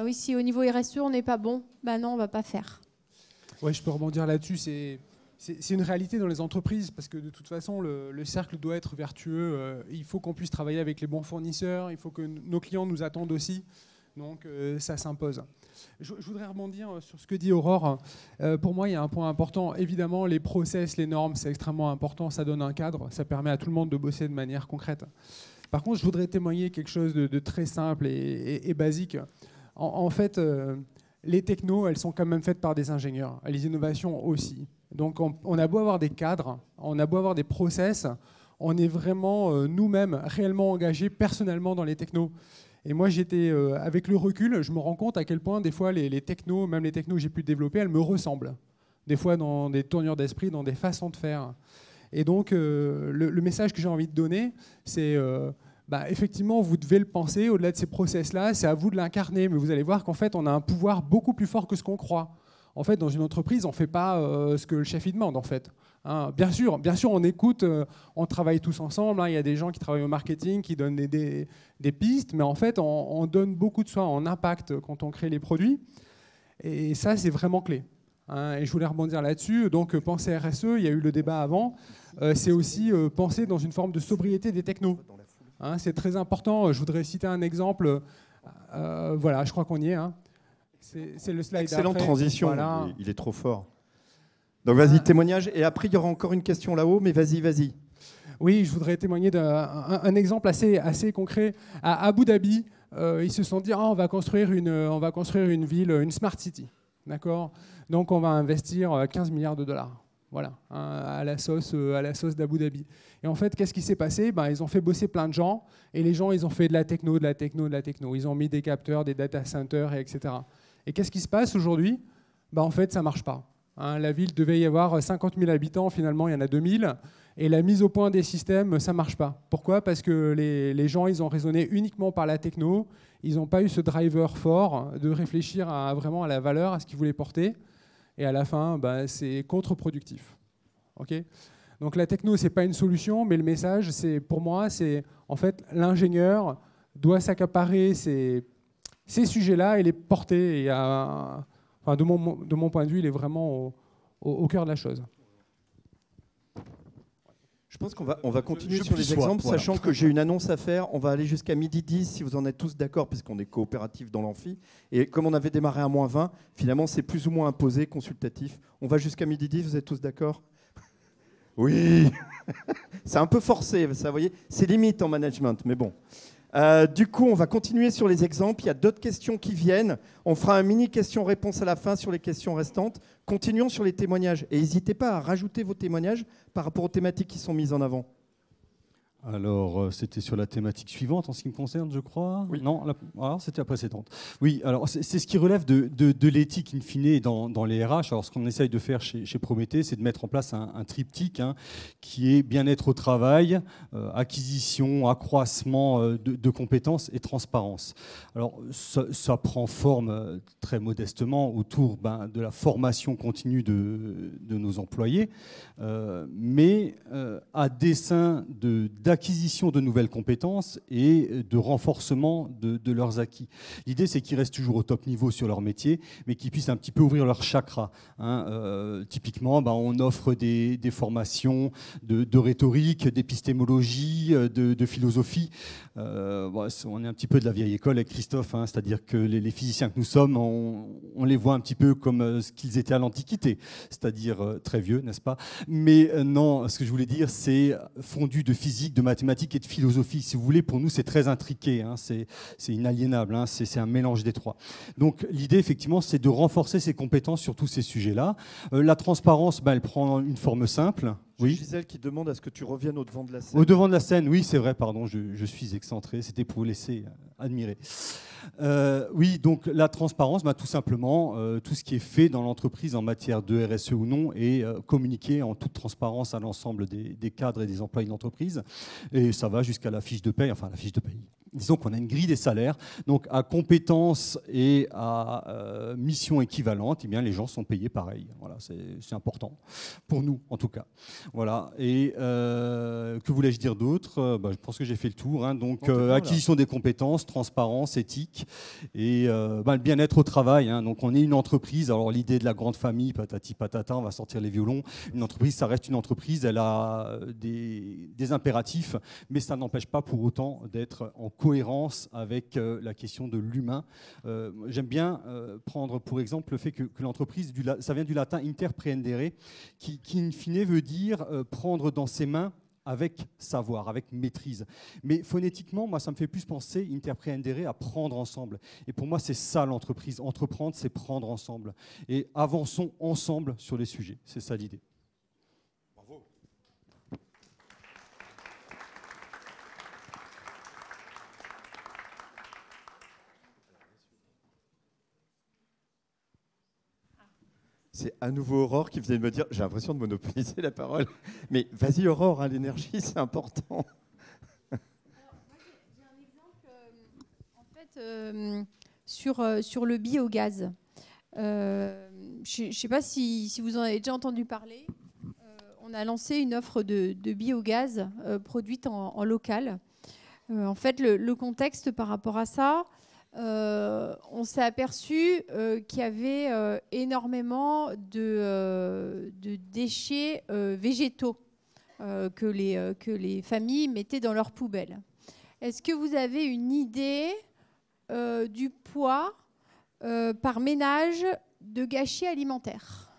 oui, si au niveau RSE, on n'est pas bon, non, on ne va pas faire. Ouais, je peux rebondir là-dessus. C'est une réalité dans les entreprises parce que de toute façon, le cercle doit être vertueux. Il faut qu'on puisse travailler avec les bons fournisseurs. Il faut que nos clients nous attendent aussi. Donc, ça s'impose. Je voudrais rebondir sur ce que dit Aurore. Pour moi, il y a un point important. Évidemment, les process, les normes, c'est extrêmement important. Ça donne un cadre. Ça permet à tout le monde de bosser de manière concrète. Par contre, je voudrais témoigner quelque chose de très simple et basique. En fait, les technos, elles sont quand même faites par des ingénieurs. Les innovations aussi. Donc, on a beau avoir des cadres, on a beau avoir des process, on est vraiment nous-mêmes réellement engagés personnellement dans les technos. Et moi, avec le recul, je me rends compte à quel point des fois les technos, même les technos que j'ai pu développer, elles me ressemblent. Des fois dans des tournures d'esprit, dans des façons de faire. Et donc, le message que j'ai envie de donner, c'est effectivement, vous devez le penser au-delà de ces process-là, c'est à vous de l'incarner, mais vous allez voir qu'en fait, on a un pouvoir beaucoup plus fort que ce qu'on croit. En fait, dans une entreprise, on ne fait pas ce que le chef il demande, en fait. Hein, bien sûr, on écoute, on travaille tous ensemble. Hein, il y a des gens qui travaillent au marketing, qui donnent des pistes, mais en fait, on donne beaucoup de soi en impact quand on crée les produits. Et ça, c'est vraiment clé. Hein, et je voulais rebondir là-dessus. Donc, penser RSE, il y a eu le débat avant. C'est aussi penser dans une forme de sobriété des technos. Hein, c'est très important. Je voudrais citer un exemple. Voilà, je crois qu'on y est. Hein. C'est le slide. Excellente après. transition. Voilà. Il est trop fort. Donc, vas-y, témoignage. Et après, il y aura encore une question là-haut, mais vas-y. Oui, je voudrais témoigner d'un exemple assez concret. À Abu Dhabi, ils se sont dit on va construire une ville, une smart city. D'accord ? Donc, on va investir 15 milliards de dollars. Voilà, hein, à la sauce d'Abu Dhabi. Et en fait, qu'est-ce qui s'est passé ? Ils ont fait bosser plein de gens, et les gens, ils ont fait de la techno. Ils ont mis des capteurs, des data centers, etc. Et qu'est-ce qui se passe aujourd'hui ? En fait, ça ne marche pas. Hein, la ville devait y avoir 50 000 habitants, finalement, il y en a 2000. Et la mise au point des systèmes, ça ne marche pas. Pourquoi ? Parce que les gens, ils ont raisonné uniquement par la techno. Ils n'ont pas eu ce driver fort de réfléchir vraiment à la valeur, à ce qu'ils voulaient porter. Et à la fin, c'est contre-productif. Okay ? Donc la techno, ce n'est pas une solution, mais le message, pour moi, c'est en fait l'ingénieur doit s'accaparer ces sujets-là et les porter. Et de mon point de vue, il est vraiment au cœur de la chose. Je pense qu'on va continuer sur les exemples, voilà. Sachant que j'ai une annonce à faire. On va aller jusqu'à 12h10 si vous en êtes tous d'accord, puisqu'on est coopératif dans l'amphi. Et comme on avait démarré à -20, finalement, c'est plus ou moins imposé, consultatif. On va jusqu'à 12h10, vous êtes tous d'accord ? Oui. C'est un peu forcé, ça, vous voyez. C'est limite en management, mais bon. Du coup, on va continuer sur les exemples. Il y a d'autres questions qui viennent. On fera un mini question-réponse à la fin sur les questions restantes. Continuons sur les témoignages. Et n'hésitez pas à rajouter vos témoignages par rapport aux thématiques qui sont mises en avant. Alors, c'était sur la thématique suivante en ce qui me concerne, je crois. Oui. Non, alors c'était la précédente. Oui, alors c'est ce qui relève de l'éthique in fine dans les RH. Alors, ce qu'on essaye de faire chez Prométhée, c'est de mettre en place un triptyque qui est bien-être au travail, acquisition, accroissement de compétences et transparence. Alors, ça prend forme très modestement autour de la formation continue de nos employés, mais à dessein d'acquisition de nouvelles compétences et de renforcement de leurs acquis. L'idée, c'est qu'ils restent toujours au top niveau sur leur métier, mais qu'ils puissent un petit peu ouvrir leur chakra. Typiquement, on offre des formations de rhétorique, d'épistémologie, de philosophie. On est un petit peu de la vieille école avec Christophe, c'est-à-dire que les physiciens que nous sommes, on les voit un petit peu comme ce qu'ils étaient à l'Antiquité, c'est-à-dire très vieux, n'est-ce pas? Mais non, ce que je voulais dire, c'est fondu de physique, de mathématiques et de philosophie. Si vous voulez, pour nous, c'est très intriqué, c'est inaliénable, c'est un mélange des trois. Donc l'idée, effectivement, c'est de renforcer ses compétences sur tous ces sujets-là. La transparence, elle prend une forme simple. Oui. Gisèle qui demande à ce que tu reviennes au devant de la scène. Au devant de la scène, oui, c'est vrai, pardon, je suis excentré, c'était pour vous laisser admirer. Oui, donc la transparence, tout simplement, tout ce qui est fait dans l'entreprise en matière de RSE ou non est communiqué en toute transparence à l'ensemble des cadres et des employés de l'entreprise. Et ça va jusqu'à la fiche de paye, enfin la fiche de paye. Disons qu'on a une grille des salaires, donc à compétences et à mission équivalente, eh bien, les gens sont payés pareil. Voilà, c'est important, pour nous en tout cas. Voilà. Et que voulais-je dire d'autre? Je pense que j'ai fait le tour. Donc acquisition des compétences, transparence, éthique et le bien-être au travail. Donc on est une entreprise. Alors l'idée de la grande famille, patati patata, on va sortir les violons. Une entreprise, ça reste une entreprise. Elle a des impératifs, mais ça n'empêche pas pour autant d'être en cohérence avec la question de l'humain. J'aime bien prendre pour exemple le fait que l'entreprise, ça vient du latin interprehendere, qui in fine veut dire prendre dans ses mains avec savoir, avec maîtrise. Mais phonétiquement, moi, ça me fait plus penser, interprehendere, à prendre ensemble. Et pour moi, c'est ça l'entreprise. Entreprendre, c'est prendre ensemble. Et avançons ensemble sur les sujets. C'est ça l'idée. Bravo. C'est à nouveau Aurore qui venait de me dire, j'ai l'impression de monopoliser la parole, mais vas-y Aurore, l'énergie c'est important. Alors, moi, j'ai un exemple en fait, sur le biogaz. Je ne sais pas si vous en avez déjà entendu parler. On a lancé une offre de biogaz produite en local. En fait, le contexte par rapport à ça, on s'est aperçu qu'il y avait énormément de déchets végétaux que les familles mettaient dans leurs poubelles. Est-ce que vous avez une idée du poids par ménage de gâchis alimentaires?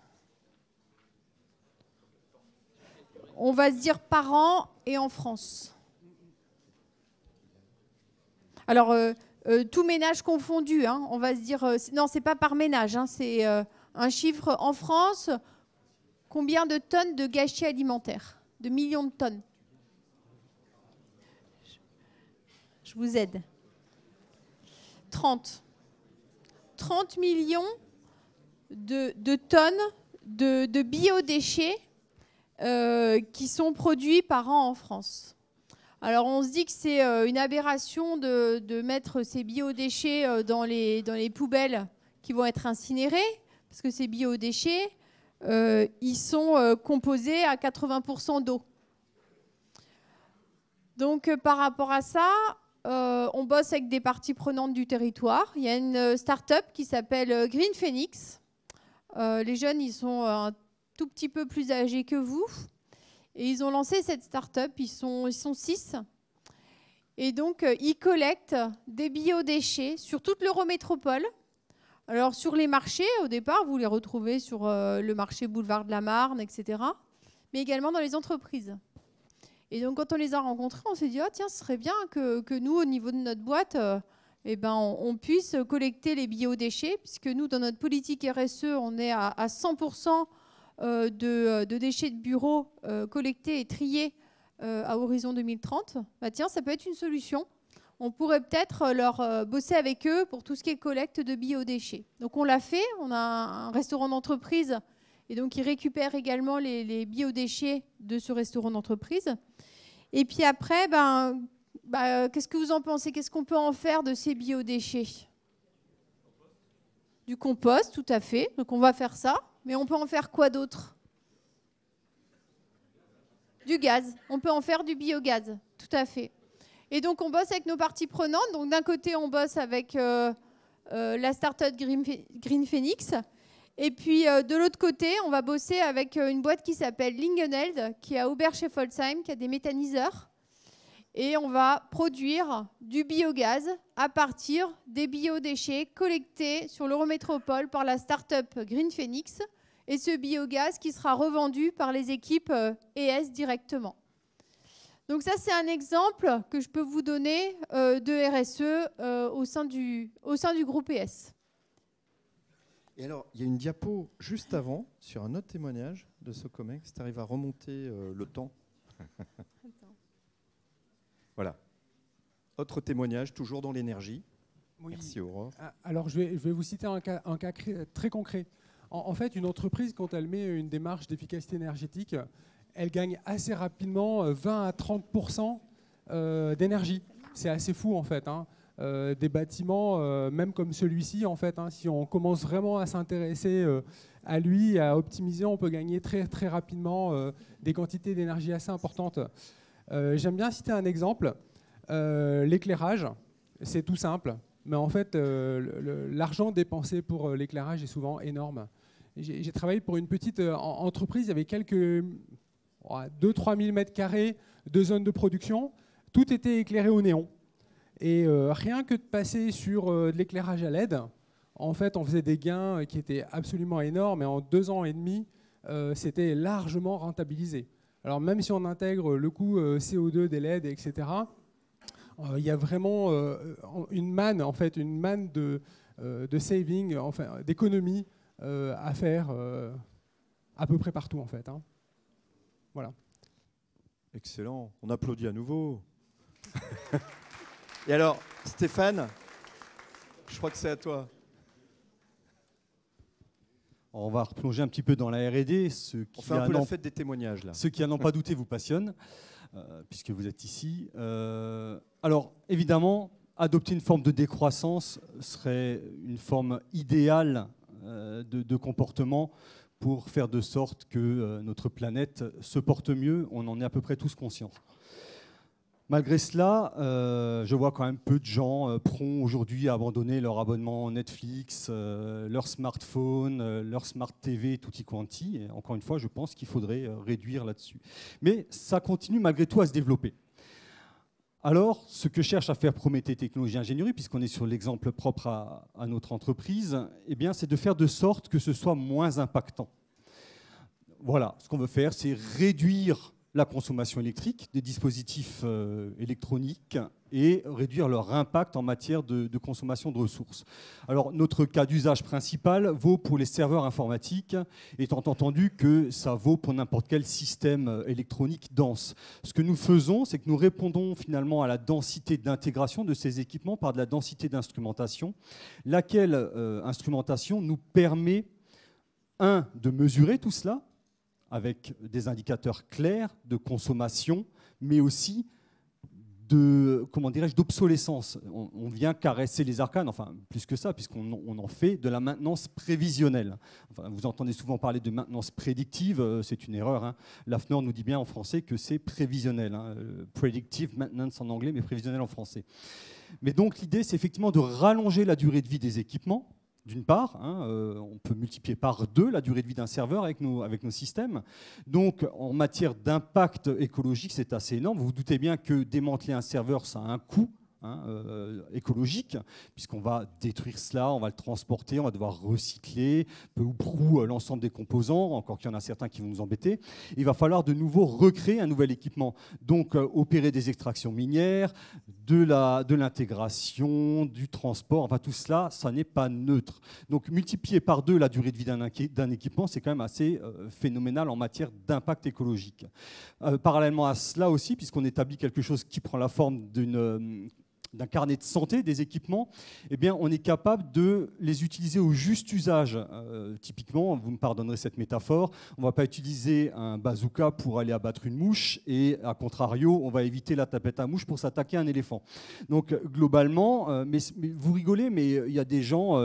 On va se dire par an et en France. Alors, tout ménage confondu, on va se dire... non, c'est pas par ménage, c'est un chiffre en France. Combien de tonnes de gâchis alimentaires? De millions de tonnes. Je vous aide. 30 millions de tonnes de biodéchets qui sont produits par an en France. Alors on se dit que c'est une aberration de mettre ces biodéchets dans les poubelles qui vont être incinérées, parce que ces biodéchets, ils sont composés à 80% d'eau. Donc par rapport à ça, on bosse avec des parties prenantes du territoire. Il y a une start-up qui s'appelle Green Phoenix. Les jeunes, ils sont un tout petit peu plus âgés que vous. Et ils ont lancé cette start-up, ils sont 6. Et donc, ils collectent des biodéchets sur toute l'Eurométropole. Alors, sur les marchés, au départ, vous les retrouvez sur le marché boulevard de la Marne, etc. Mais également dans les entreprises. Et donc, quand on les a rencontrés, on s'est dit, tiens, ce serait bien que nous, au niveau de notre boîte, on puisse collecter les biodéchets, puisque nous, dans notre politique RSE, on est à 100% de déchets de bureau collectés et triés à horizon 2030, tiens, ça peut être une solution. On pourrait peut-être leur bosser avec eux pour tout ce qui est collecte de biodéchets. Donc on l'a fait, on a un restaurant d'entreprise et donc ils récupèrent également les biodéchets de ce restaurant d'entreprise. Et puis après, qu'est-ce que vous en pensez? Qu'est-ce qu'on peut en faire de ces biodéchets? Du compost, tout à fait. Donc on va faire ça. Mais on peut en faire quoi d'autre? Du gaz. On peut en faire du biogaz. tout à fait. Et donc, on bosse avec nos parties prenantes. Donc, d'un côté, on bosse avec la start-up Green Phoenix. Et puis, de l'autre côté, on va bosser avec une boîte qui s'appelle Lingenheld, qui est à Oberscheffolsheim, qui a des méthaniseurs. Et on va produire du biogaz à partir des biodéchets collectés sur l'Eurométropole par la start-up Green Phoenix. Et ce biogaz qui sera revendu par les équipes ES directement. Donc ça, c'est un exemple que je peux vous donner de RSE au sein du groupe ES. Et alors, il y a une diapo juste avant sur un autre témoignage de Socomex. Tu arrives à remonter le temps. Voilà. Autre témoignage, toujours dans l'énergie. Oui. Merci Aurore. Alors, je vais vous citer un cas très concret. En fait, une entreprise, quand elle met une démarche d'efficacité énergétique, elle gagne assez rapidement 20 à 30% d'énergie. C'est assez fou, en fait. Des bâtiments, même comme celui-ci, en fait, si on commence vraiment à s'intéresser à lui, à optimiser, on peut gagner très, très rapidement des quantités d'énergie assez importantes. J'aime bien citer un exemple. L'éclairage, c'est tout simple. Mais en fait, l'argent dépensé pour l'éclairage est souvent énorme. J'ai travaillé pour une petite entreprise, il y avait quelques 2-3 000 mètres carrés de zones de production. Tout était éclairé au néon. Et rien que de passer sur de l'éclairage à LED, en fait, on faisait des gains qui étaient absolument énormes. Et en 2 ans et demi, c'était largement rentabilisé. Alors même si on intègre le coût CO2 des LED, etc., il y a vraiment une manne de saving, enfin, d'économie à faire à peu près partout, en fait. Voilà. Excellent. On applaudit à nouveau. Et alors, Stéphane, je crois que c'est à toi. On va replonger un petit peu dans la R&D. On fait un peu la fête des témoignages, là. Ceux qui, à n'en pas douter, vous passionnent, puisque vous êtes ici. Alors, évidemment, adopter une forme de décroissance serait une forme idéale de comportement pour faire de sorte que notre planète se porte mieux. On en est à peu près tous conscients. Malgré cela, je vois quand même peu de gens prompts aujourd'hui à abandonner leur abonnement Netflix, leur smartphone, leur smart TV, tutti quanti. Et encore une fois, je pense qu'il faudrait réduire là-dessus. Mais ça continue malgré tout à se développer. Alors, ce que cherche à faire Prométhée Technologies Ingénierie, puisqu'on est sur l'exemple propre à notre entreprise, eh bien, c'est de faire de sorte que ce soit moins impactant. Voilà, ce qu'on veut faire, c'est réduire la consommation électrique des dispositifs électroniques et réduire leur impact en matière de consommation de ressources. Alors, notre cas d'usage principal vaut pour les serveurs informatiques, étant entendu que ça vaut pour n'importe quel système électronique dense. Ce que nous faisons, c'est que nous répondons finalement à la densité d'intégration de ces équipements par de la densité d'instrumentation, laquelle instrumentation nous permet, de mesurer tout cela, avec des indicateurs clairs de consommation, mais aussi d'obsolescence. On vient caresser les arcanes, enfin plus que ça, puisqu'on en fait de la maintenance prévisionnelle. Enfin, vous entendez souvent parler de maintenance prédictive, c'est une erreur. L'AFNOR nous dit bien en français que c'est prévisionnel. Predictive maintenance en anglais, mais prévisionnel en français. Mais donc l'idée, c'est effectivement de rallonger la durée de vie des équipements. D'une part, on peut multiplier par 2 la durée de vie d'un serveur avec nos systèmes. Donc, en matière d'impact écologique, c'est assez énorme. Vous vous doutez bien que démanteler un serveur, ça a un coût écologique, puisqu'on va détruire cela, on va le transporter, on va devoir recycler peu ou prou l'ensemble des composants, encore qu'il y en a certains qui vont nous embêter. Il va falloir de nouveau recréer un nouvel équipement. Donc, opérer des extractions minières, de l'intégration, du transport, enfin tout cela, ça n'est pas neutre. Donc, multiplier par 2 la durée de vie d'un équipement, c'est quand même assez phénoménal en matière d'impact écologique. Parallèlement à cela aussi, puisqu'on établit quelque chose qui prend la forme d'un carnet de santé des équipements, eh bien, on est capable de les utiliser au juste usage. Typiquement, vous me pardonnerez cette métaphore, on ne va pas utiliser un bazooka pour aller abattre une mouche et, à contrario, on va éviter la tapette à mouche pour s'attaquer à un éléphant. Donc, globalement, mais vous rigolez, mais il y a des gens,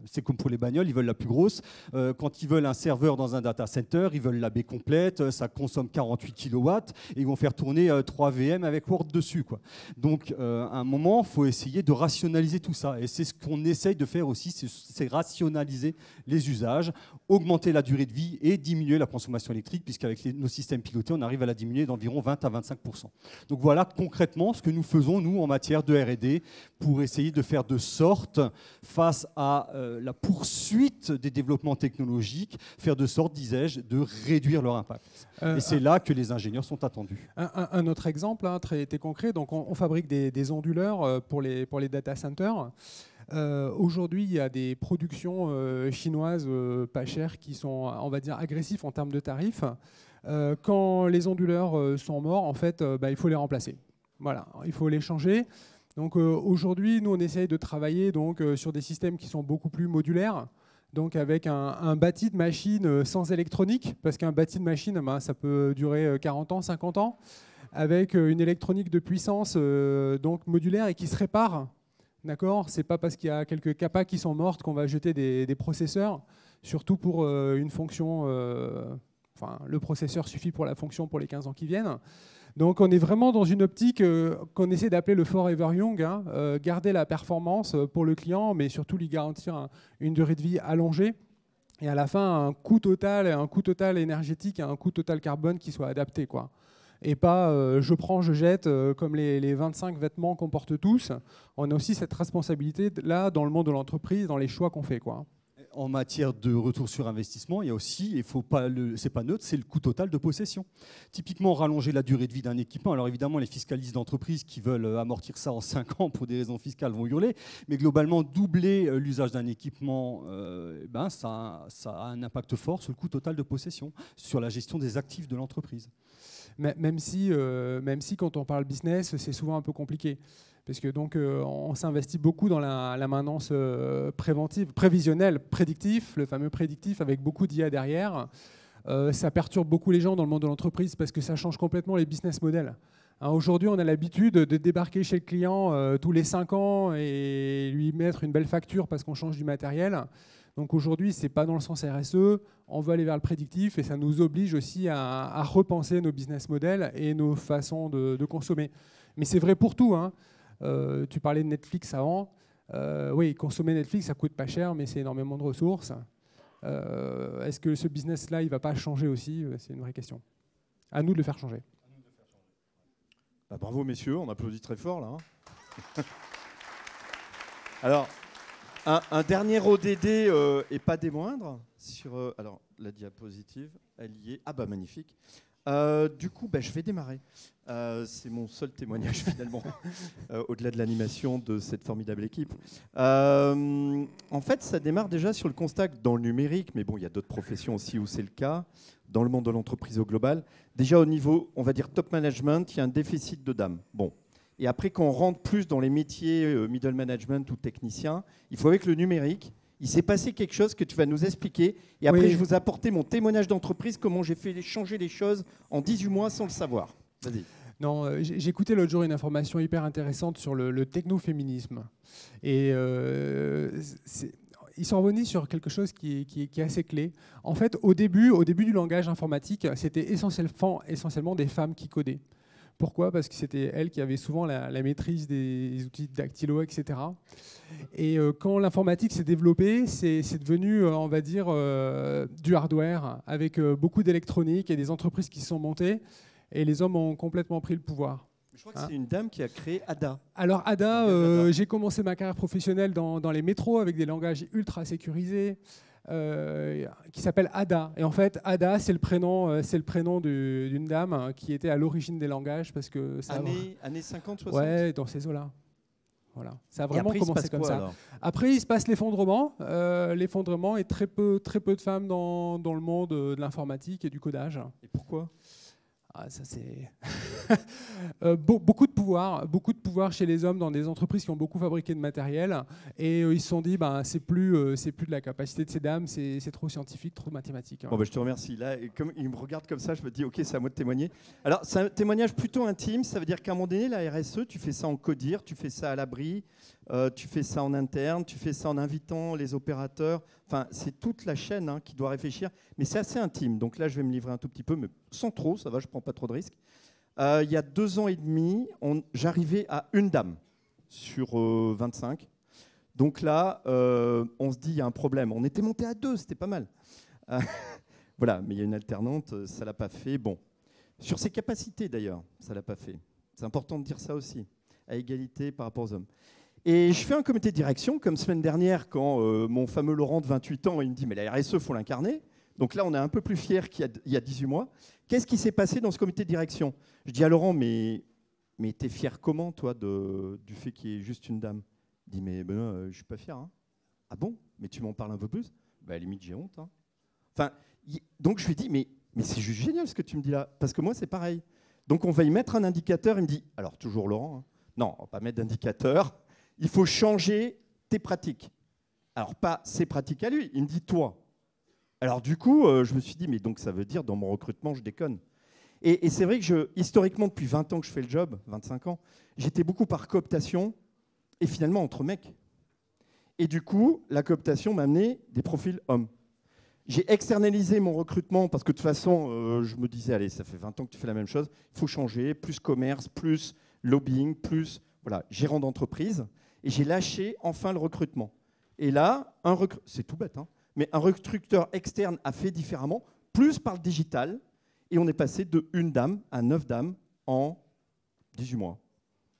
c'est comme pour les bagnoles, ils veulent la plus grosse. Quand ils veulent un serveur dans un data center, ils veulent la baie complète, ça consomme 48 kW et ils vont faire tourner 3 VM avec Word dessus, quoi. Donc, à un moment, il faut essayer de rationaliser tout ça. Et c'est ce qu'on essaye de faire aussi, c'est rationaliser les usages, augmenter la durée de vie et diminuer la consommation électrique, puisqu'avec nos systèmes pilotés, on arrive à la diminuer d'environ 20 à 25%. Donc voilà concrètement ce que nous faisons, nous, en matière de R&D, pour essayer de faire de sorte, face à la poursuite des développements technologiques, faire de sorte, disais-je, de réduire leur impact. Et c'est là que les ingénieurs sont attendus. Un autre exemple, hein, très concret, donc on fabrique des onduleurs pour les data centers. Aujourd'hui, il y a des productions chinoises pas chères qui sont, on va dire, agressifs en termes de tarifs. Quand les onduleurs sont morts, en fait, il faut les remplacer. Voilà, il faut les changer. Donc aujourd'hui, nous, on essaye de travailler donc, sur des systèmes qui sont beaucoup plus modulaires, donc avec un bâti de machine sans électronique, parce qu'un bâti de machine, ça peut durer 40 ans, 50 ans, avec une électronique de puissance donc modulaire et qui se répare. D'accord ? C'est pas parce qu'il y a quelques capas qui sont mortes qu'on va jeter des processeurs, surtout pour une fonction. Enfin, le processeur suffit pour la fonction pour les 15 ans qui viennent. Donc on est vraiment dans une optique qu'on essaie d'appeler le forever young, hein, garder la performance pour le client, mais surtout lui garantir une durée de vie allongée. Et à la fin, un coût total énergétique et un coût total carbone qui soit adapté, quoi. Et pas je prends, je jette, comme les 25 vêtements qu'on porte tous. On a aussi cette responsabilité-là dans le monde de l'entreprise, dans les choix qu'on fait, quoi. En matière de retour sur investissement, il y a aussi, c'est pas neutre, c'est le coût total de possession. Typiquement, rallonger la durée de vie d'un équipement. Alors évidemment, les fiscalistes d'entreprise qui veulent amortir ça en 5 ans pour des raisons fiscales vont hurler. Mais globalement, doubler l'usage d'un équipement, ça a un impact fort sur le coût total de possession, sur la gestion des actifs de l'entreprise. Même si quand on parle business, c'est souvent un peu compliqué. Parce que donc on s'investit beaucoup dans la maintenance préventive, prévisionnelle, prédictif, le fameux prédictif avec beaucoup d'IA derrière. Ça perturbe beaucoup les gens dans le monde de l'entreprise parce que ça change complètement les business models. Hein, aujourd'hui, on a l'habitude de débarquer chez le client tous les 5 ans et lui mettre une belle facture parce qu'on change du matériel. Donc aujourd'hui, ce n'est pas dans le sens RSE, on veut aller vers le prédictif et ça nous oblige aussi à repenser nos business models et nos façons de consommer. Mais c'est vrai pour tout, hein. Tu parlais de Netflix avant. Oui, consommer Netflix, ça coûte pas cher, mais c'est énormément de ressources. Est-ce que ce business-là, il ne va pas changer aussi ? C'est une vraie question. À nous de le faire changer. Bravo, messieurs, on applaudit très fort, là. Alors, un dernier ODD, et pas des moindres, sur alors, la diapositive, elle y est. Ah bah magnifique. Du coup, je vais démarrer. C'est mon seul témoignage finalement, au-delà de l'animation de cette formidable équipe. En fait, ça démarre déjà sur le constat que dans le numérique, mais bon, il y a d'autres professions aussi où c'est le cas, dans le monde de l'entreprise au global, déjà au niveau, on va dire, top management, il y a un déficit de dames. Bon. Et après, quand on rentre plus dans les métiers middle management ou technicien, il faut avec le numérique, il s'est passé quelque chose que tu vas nous expliquer. Et après, je vais vous apporter mon témoignage d'entreprise, comment j'ai fait changer les choses en 18 mois sans le savoir. Vas-y. Non, j'ai écouté l'autre jour une information hyper intéressante sur le technoféminisme. Et ils sont revenus sur quelque chose qui est assez clé. En fait, au début du langage informatique, c'était essentiellement des femmes qui codaient. Pourquoi ? Parce que c'était elles qui avaient souvent la maîtrise des outils dactylo, etc. Et quand l'informatique s'est développée, c'est devenu, on va dire, du hardware, avec beaucoup d'électronique et des entreprises qui se sont montées, et les hommes ont complètement pris le pouvoir. Je crois que c'est une dame qui a créé ADA. Alors ADA, j'ai commencé ma carrière professionnelle dans les métros avec des langages ultra sécurisés. Qui s'appelle Ada. Et en fait, Ada, c'est le prénom d'une dame qui était à l'origine des langages. Parce que ça années 50, 60 ? Ouais, dans ces eaux-là. Voilà. Ça a vraiment commencé comme ça. Alors après, il se passe l'effondrement. L'effondrement et très peu de femmes dans le monde de l'informatique et du codage. Et pourquoi ? Ah, ça c'est beaucoup de pouvoir chez les hommes dans des entreprises qui ont beaucoup fabriqué de matériel, et ils se sont dit c'est plus de la capacité de ces dames, c'est trop scientifique, trop mathématique. Bon, je te remercie. Là, et comme il me regarde comme ça, je me dis ok, c'est à moi de témoigner. Alors c'est un témoignage plutôt intime, ça veut dire qu'à un moment donné, la RSE, tu fais ça en codir, tu fais ça à l'abri, tu fais ça en interne, tu fais ça en invitant les opérateurs. Enfin, c'est toute la chaîne qui doit réfléchir, mais c'est assez intime. Donc là, je vais me livrer un tout petit peu, mais sans trop, ça va, je prends pas trop de risques. Il y a 2 ans et demi, j'arrivais à une dame sur 25. Donc là, on se dit, il y a un problème. On était monté à 2, c'était pas mal. Voilà, mais il y a une alternante, ça l'a pas fait. Bon, sur ses capacités d'ailleurs, ça l'a pas fait. C'est important de dire ça aussi, à égalité par rapport aux hommes. Et je fais un comité de direction, comme semaine dernière, quand mon fameux Laurent de 28 ans, il me dit, mais la RSE, il faut l'incarner. Donc là, on est un peu plus fiers qu'il y a 18 mois. Qu'est-ce qui s'est passé dans ce comité de direction? Je dis à Laurent, mais t'es fier comment, toi, du fait qu'il y ait juste une dame? Il dit, mais Benoît, je suis pas fier. Hein. Ah bon? Mais tu m'en parles un peu plus? À la limite, j'ai honte. Hein. Enfin, donc je lui dis, mais c'est juste génial ce que tu me dis là, parce que moi, c'est pareil. Donc on va y mettre un indicateur. Il me dit, alors toujours Laurent, hein, non, on va pas mettre d'indicateur. Il faut changer tes pratiques. Alors pas ses pratiques à lui, il me dit toi. Alors du coup, je me suis dit, mais donc ça veut dire dans mon recrutement, je déconne. Et c'est vrai que historiquement, depuis 20 ans que je fais le job, 25 ans, j'étais beaucoup par cooptation et finalement entre mecs. Et du coup, la cooptation m'a amené des profils hommes. J'ai externalisé mon recrutement parce que de toute façon, je me disais, allez, ça fait 20 ans que tu fais la même chose, il faut changer, plus commerce, plus lobbying, plus gérant d'entreprise. Et j'ai lâché enfin le recrutement. Et là, c'est tout bête, hein, mais un recruteur externe a fait différemment, plus par le digital, et on est passé de 1 dame à 9 dames en 18 mois.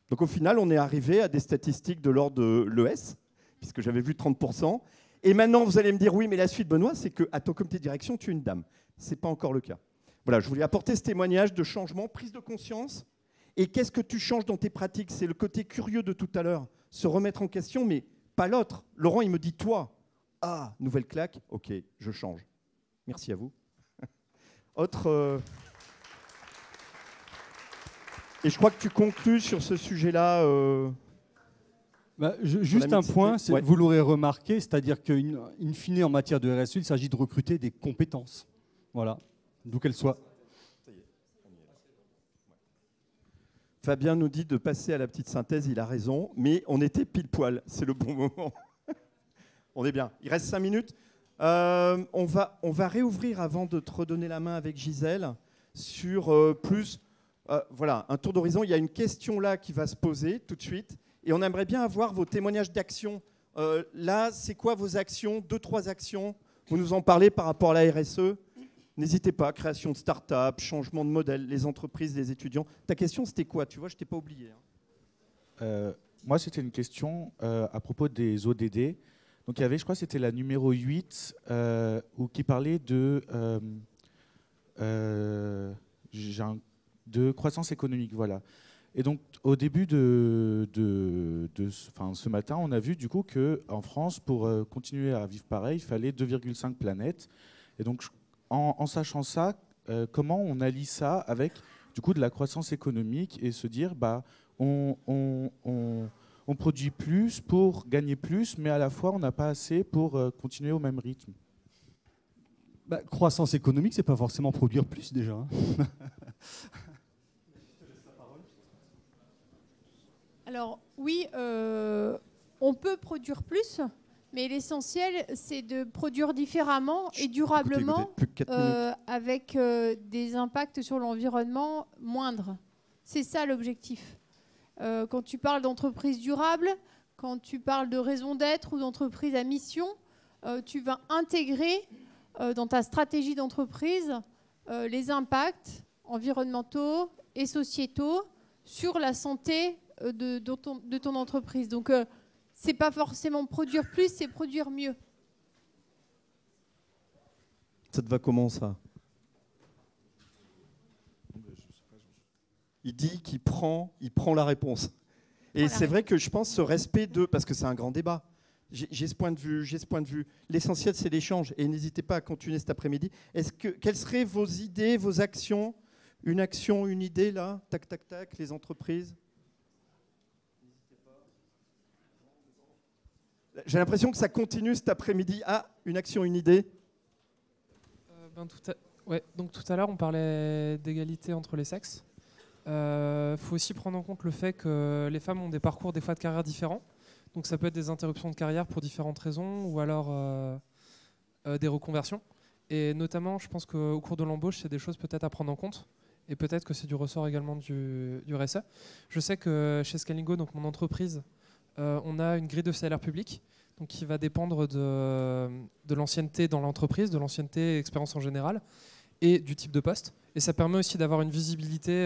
Donc au final, on est arrivé à des statistiques de l'ordre de l'ES, puisque j'avais vu 30%. Et maintenant, vous allez me dire, oui, mais la suite, Benoît, c'est qu'à ton comité de direction, tu es une dame. Ce n'est pas encore le cas. Voilà, je voulais apporter ce témoignage de changement, prise de conscience. Et qu'est-ce que tu changes dans tes pratiques? C'est le côté curieux de tout à l'heure, se remettre en question, mais pas l'autre. Laurent, il me dit, toi, ah, nouvelle claque, ok, je change. Merci à vous. Autre... Et je crois que tu conclus sur ce sujet-là. Juste un point, vous l'aurez remarqué, c'est-à-dire qu'in fine, en matière de RSE, il s'agit de recruter des compétences. Voilà, d'où qu'elles soient. Fabien nous dit de passer à la petite synthèse, il a raison, mais on était pile poil, c'est le bon moment. On est bien. Il reste 5 minutes. On va réouvrir avant de te redonner la main avec Gisèle sur plus, voilà, un tour d'horizon. Il y a une question là qui va se poser tout de suite et on aimerait bien avoir vos témoignages d'action. Là, c'est quoi vos actions? 2-3 actions. Vous nous en parlez par rapport à la RSE. N'hésitez pas, création de start-up, changement de modèle, les entreprises, les étudiants. Ta question, c'était quoi? Tu vois, je ne t'ai pas oublié. Hein. Moi, c'était une question à propos des ODD. Donc, il y avait, je crois, c'était la numéro 8, qui parlait de croissance économique. Voilà. Et donc, au début de ce matin, on a vu du coup qu'en France, pour continuer à vivre pareil, il fallait 2,5 planètes. Et donc, en sachant ça, comment on allie ça avec du coup de la croissance économique et se dire on produit plus pour gagner plus, mais à la fois on n'a pas assez pour continuer au même rythme. Croissance économique, c'est pas forcément produire plus déjà. Hein. Alors oui, on peut produire plus. Mais l'essentiel, c'est de produire différemment et durablement avec des impacts sur l'environnement moindres. C'est ça l'objectif. Quand tu parles d'entreprise durable, quand tu parles de raison d'être ou d'entreprise à mission, tu vas intégrer dans ta stratégie d'entreprise les impacts environnementaux et sociétaux sur la santé de ton entreprise. Donc, c'est pas forcément produire plus, c'est produire mieux. Ça te va comment, ça? Il dit qu'il prend la réponse. Et c'est vrai que je pense ce respect parce que c'est un grand débat. J'ai ce point de vue. L'essentiel, c'est l'échange. Et n'hésitez pas à continuer cet après-midi. Quelles seraient vos idées, vos actions Une action, une idée, là? Tac, tac, tac, les entreprises. J'ai l'impression que ça continue cet après-midi. Ah, une action, une idée. Donc tout à l'heure, on parlait d'égalité entre les sexes. Faut aussi prendre en compte le fait que les femmes ont des parcours des fois de carrière différents. Donc ça peut être des interruptions de carrière pour différentes raisons ou alors des reconversions. Et notamment, je pense qu'au cours de l'embauche, c'est des choses peut-être à prendre en compte. Et peut-être que c'est du ressort également du RSE. Je sais que chez Scalingo, donc mon entreprise, on a une grille de salaire public donc qui va dépendre de l'ancienneté dans l'entreprise, de l'ancienneté et expérience en général, et du type de poste. Et ça permet aussi d'avoir une visibilité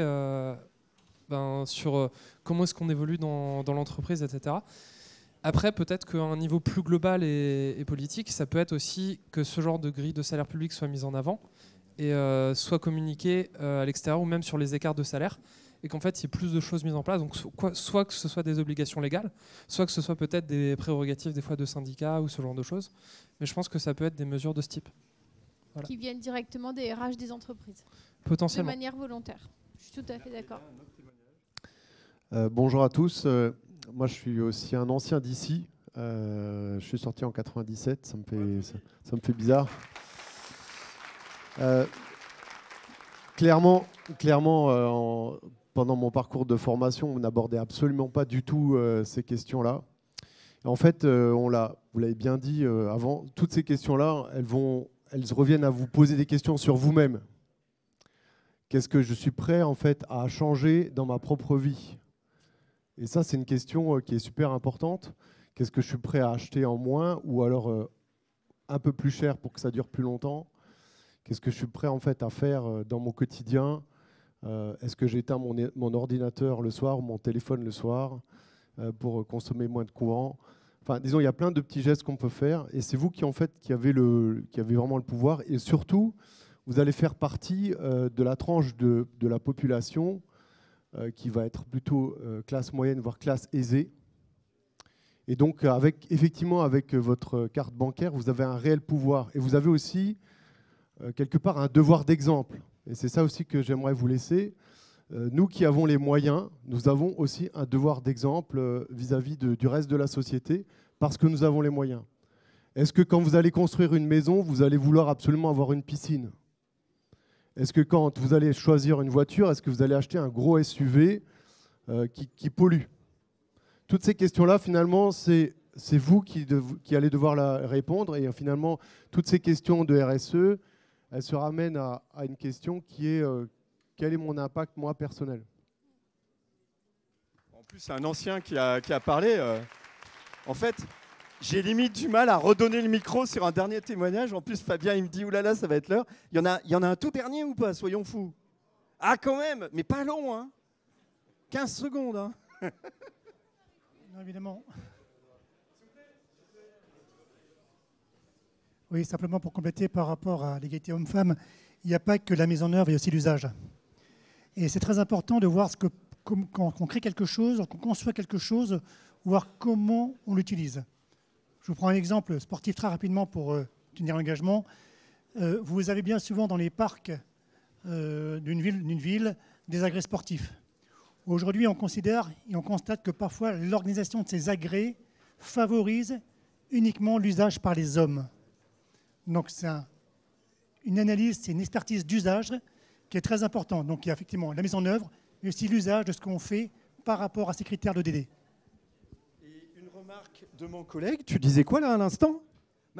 sur comment est-ce qu'on évolue dans l'entreprise, etc. Après, peut-être qu'à un niveau plus global et politique, ça peut être aussi que ce genre de grille de salaire public soit mise en avant et soit communiqué à l'extérieur ou même sur les écarts de salaire, et qu'en fait il y ait plus de choses mises en place, donc soit que ce soit des obligations légales, soit que ce soit peut-être des prérogatives des fois de syndicats ou ce genre de choses, mais je pense que ça peut être des mesures de ce type. Voilà. Qui viennent directement des RH des entreprises. Potentiellement. De manière volontaire. Je suis tout à fait d'accord. Bonjour à tous. Moi, je suis aussi un ancien d'ici. Je suis sorti en 97. Ça me fait bizarre. Clairement, pendant mon parcours de formation, on n'abordait absolument pas du tout ces questions-là. En fait, vous l'avez bien dit avant, toutes ces questions-là, elles reviennent à vous poser des questions sur vous-même. Qu'est-ce que je suis prêt en fait à changer dans ma propre vie? Et ça, c'est une question qui est super importante. Qu'est-ce que je suis prêt à acheter en moins ou alors un peu plus cher pour que ça dure plus longtemps? Qu'est-ce que je suis prêt en fait à faire dans mon quotidien? Est-ce que j'éteins mon ordinateur le soir ou mon téléphone le soir pour consommer moins de courant? Enfin, disons, il y a plein de petits gestes qu'on peut faire, et c'est vous qui avez vraiment le pouvoir, et surtout, vous allez faire partie de la tranche de la population qui va être plutôt classe moyenne, voire classe aisée. Et donc, effectivement, avec votre carte bancaire, vous avez un réel pouvoir, et vous avez aussi quelque part un devoir d'exemple. Et c'est ça aussi que j'aimerais vous laisser. Nous qui avons les moyens, nous avons aussi un devoir d'exemple vis-à-vis du reste de la société, parce que nous avons les moyens. Est-ce que quand vous allez construire une maison, vous allez vouloir absolument avoir une piscine? Est-ce que quand vous allez choisir une voiture, est-ce que vous allez acheter un gros SUV qui pollue? Toutes ces questions-là, finalement, c'est vous qui allez devoir répondre. Et finalement, toutes ces questions de RSE, elles se ramènent à une question qui est quel est mon impact, moi, personnel? En plus, c'est un ancien qui a parlé. En fait, j'ai limite du mal à redonner le micro sur un dernier témoignage. En plus, Fabien, il me dit, oulala, ça va être l'heure. Il y en a un tout dernier ou pas? Soyons fous. Ah, quand même, mais pas long, hein. 15 secondes, hein. Non, évidemment. Oui, simplement pour compléter par rapport à l'égalité homme-femme, il n'y a pas que la mise en œuvre, il y a aussi l'usage. Et c'est très important de voir quand on crée quelque chose, qu'on conçoit quelque chose, voir comment on l'utilise. Je vous prends un exemple sportif très rapidement pour tenir l'engagement. Vous avez bien souvent dans les parcs d'une ville des agrès sportifs. Aujourd'hui, on considère et on constate que parfois l'organisation de ces agrès favorise uniquement l'usage par les hommes. Donc c'est une analyse, c'est une expertise d'usage qui est très importante. Donc il y a effectivement la mise en œuvre, mais aussi l'usage de ce qu'on fait par rapport à ces critères d'ODD. Et une remarque de mon collègue, tu disais quoi là à l'instant?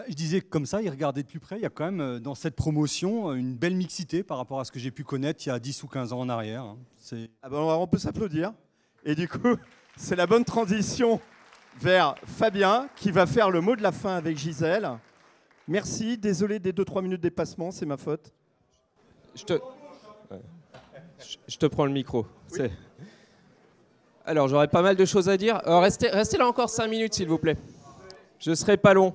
Je disais que comme ça, il regardait de plus près. Il y a quand même dans cette promotion une belle mixité par rapport à ce que j'ai pu connaître il y a 10 ou 15 ans en arrière. Ah ben on peut s'applaudir. Et du coup, c'est la bonne transition vers Fabien qui va faire le mot de la fin avec Gisèle. Merci, désolé des 2-3 minutes de dépassement, c'est ma faute. Je te prends le micro. Oui. Alors, j'aurais pas mal de choses à dire. Restez là encore 5 minutes, s'il vous plaît. Je serai pas long.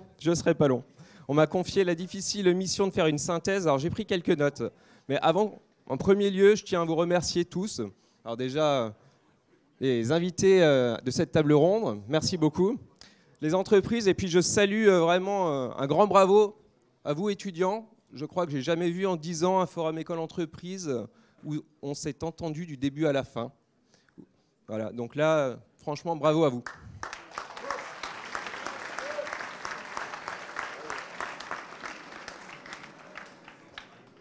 On m'a confié la difficile mission de faire une synthèse. Alors, j'ai pris quelques notes. Mais avant, en premier lieu, je tiens à vous remercier tous. Alors déjà, les invités de cette table ronde, merci beaucoup. Les entreprises, et puis je salue vraiment un grand bravo à vous, étudiants. Je crois que j'ai jamais vu en 10 ans un forum école-entreprise où on s'est entendu du début à la fin. Voilà, donc là, franchement, bravo à vous.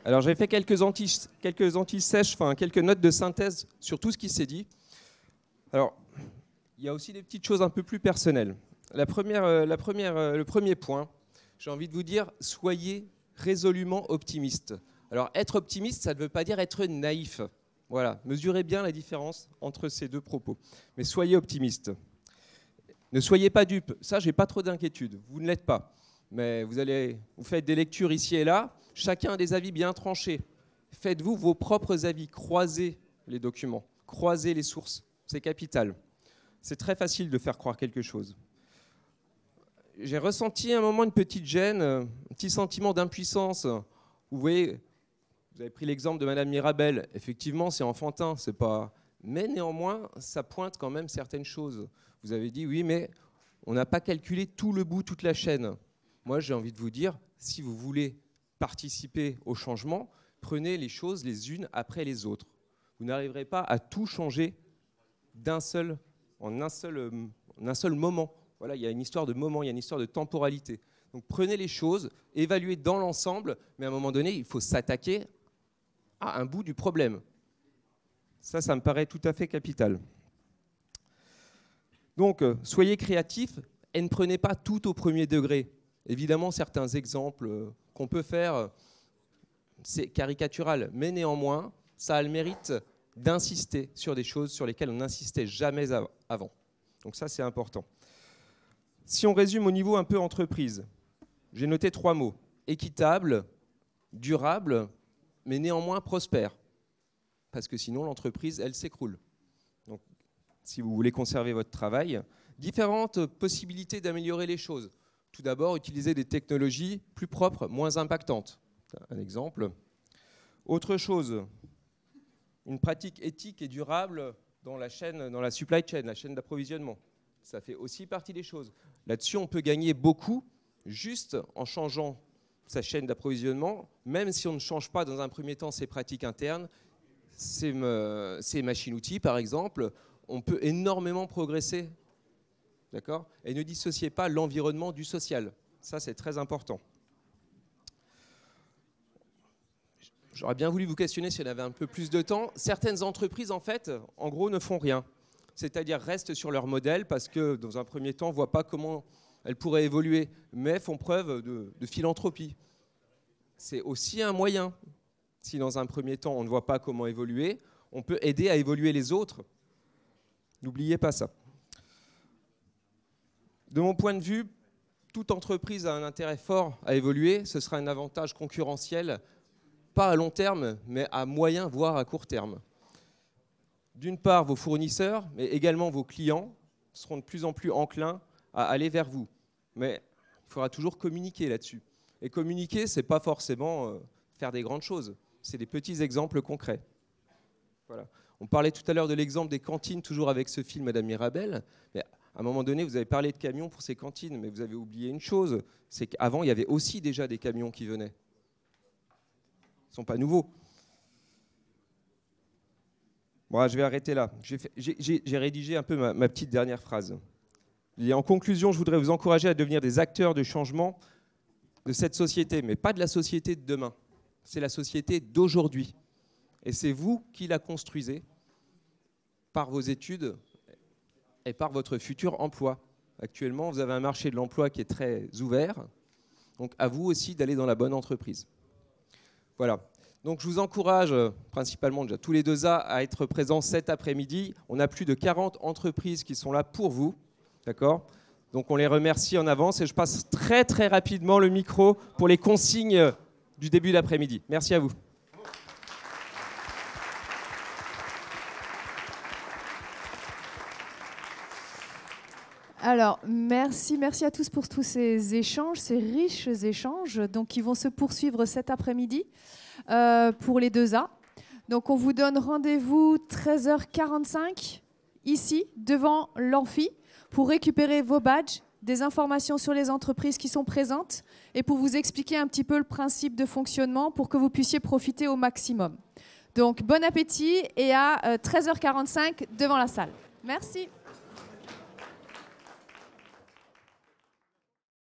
Alors j'ai fait quelques anti-sèches, enfin quelques notes de synthèse sur tout ce qui s'est dit. Alors, il y a aussi des petites choses un peu plus personnelles. Le premier point, j'ai envie de vous dire, soyez résolument optimiste. Alors être optimiste, ça ne veut pas dire être naïf. Voilà, mesurez bien la différence entre ces deux propos. Mais soyez optimiste. Ne soyez pas dupes. Ça, j'ai pas trop d'inquiétude. Vous ne l'êtes pas. Mais vous faites des lectures ici et là. Chacun a des avis bien tranchés. Faites-vous vos propres avis. Croisez les documents. Croisez les sources. C'est capital. C'est très facile de faire croire quelque chose. J'ai ressenti à un moment une petite gêne, un petit sentiment d'impuissance. Vous voyez, vous avez pris l'exemple de Madame Mirabel. Effectivement, c'est enfantin, c'est pas. Mais néanmoins, ça pointe quand même certaines choses. Vous avez dit oui, mais on n'a pas calculé tout le bout, toute la chaîne. Moi, j'ai envie de vous dire, si vous voulez participer au changement, prenez les choses les unes après les autres. Vous n'arriverez pas à tout changer en un seul moment. Voilà, il y a une histoire de moment, il y a une histoire de temporalité. Donc prenez les choses, évaluez dans l'ensemble, mais à un moment donné, il faut s'attaquer à un bout du problème. Ça me paraît tout à fait capital. Donc, soyez créatifs et ne prenez pas tout au premier degré. Évidemment, certains exemples qu'on peut faire, c'est caricatural, mais néanmoins, ça a le mérite d'insister sur des choses sur lesquelles on n'insistait jamais avant. Donc ça, c'est important. Si on résume au niveau un peu entreprise, j'ai noté 3 mots. Équitable, durable, mais néanmoins prospère. Parce que sinon, l'entreprise, elle s'écroule. Donc, si vous voulez conserver votre travail, différentes possibilités d'améliorer les choses. Tout d'abord, utiliser des technologies plus propres, moins impactantes. Un exemple. Autre chose, une pratique éthique et durable dans la chaîne, dans la supply chain, la chaîne d'approvisionnement. Ça fait aussi partie des choses. Là-dessus, on peut gagner beaucoup juste en changeant sa chaîne d'approvisionnement, même si on ne change pas dans un premier temps ses pratiques internes, ses machines-outils, par exemple, on peut énormément progresser. D'accord ? Et ne dissociez pas l'environnement du social. Ça, c'est très important. J'aurais bien voulu vous questionner si on avait un peu plus de temps. Certaines entreprises, en fait, en gros, ne font rien. C'est-à-dire restent sur leur modèle parce que, dans un premier temps, ne voient pas comment elles pourraient évoluer, mais font preuve de philanthropie. C'est aussi un moyen. Si, dans un premier temps, on ne voit pas comment évoluer, on peut aider à évoluer les autres. N'oubliez pas ça. De mon point de vue, toute entreprise a un intérêt fort à évoluer. Ce sera un avantage concurrentiel, pas à long terme, mais à moyen, voire à court terme. D'une part, vos fournisseurs, mais également vos clients seront de plus en plus enclins à aller vers vous. Mais il faudra toujours communiquer là-dessus. Et communiquer, ce n'est pas forcément faire des grandes choses. C'est des petits exemples concrets. Voilà. On parlait tout à l'heure de l'exemple des cantines, toujours avec ce film Madame Mirabel. Mais à un moment donné, vous avez parlé de camions pour ces cantines, mais vous avez oublié une chose, c'est qu'avant, il y avait aussi déjà des camions qui venaient. Ils ne sont pas nouveaux. Bon, je vais arrêter là. J'ai rédigé un peu ma petite dernière phrase. Et en conclusion, je voudrais vous encourager à devenir des acteurs de changement de cette société, mais pas de la société de demain. C'est la société d'aujourd'hui. Et c'est vous qui la construisez par vos études et par votre futur emploi. Actuellement, vous avez un marché de l'emploi qui est très ouvert. Donc, à vous aussi d'aller dans la bonne entreprise. Voilà. Donc, je vous encourage principalement déjà tous les 2A à être présents cet après-midi. On a plus de 40 entreprises qui sont là pour vous. D'accord ? Donc, on les remercie en avance et je passe très, très rapidement le micro pour les consignes du début d'après-midi. Merci à vous. Alors, merci à tous pour tous ces échanges, ces riches échanges, donc qui vont se poursuivre cet après-midi pour les 2A. Donc, on vous donne rendez-vous 13h45 ici, devant l'amphi, pour récupérer vos badges, des informations sur les entreprises qui sont présentes et pour vous expliquer un petit peu le principe de fonctionnement pour que vous puissiez profiter au maximum. Donc bon appétit et à 13h45 devant la salle. Merci.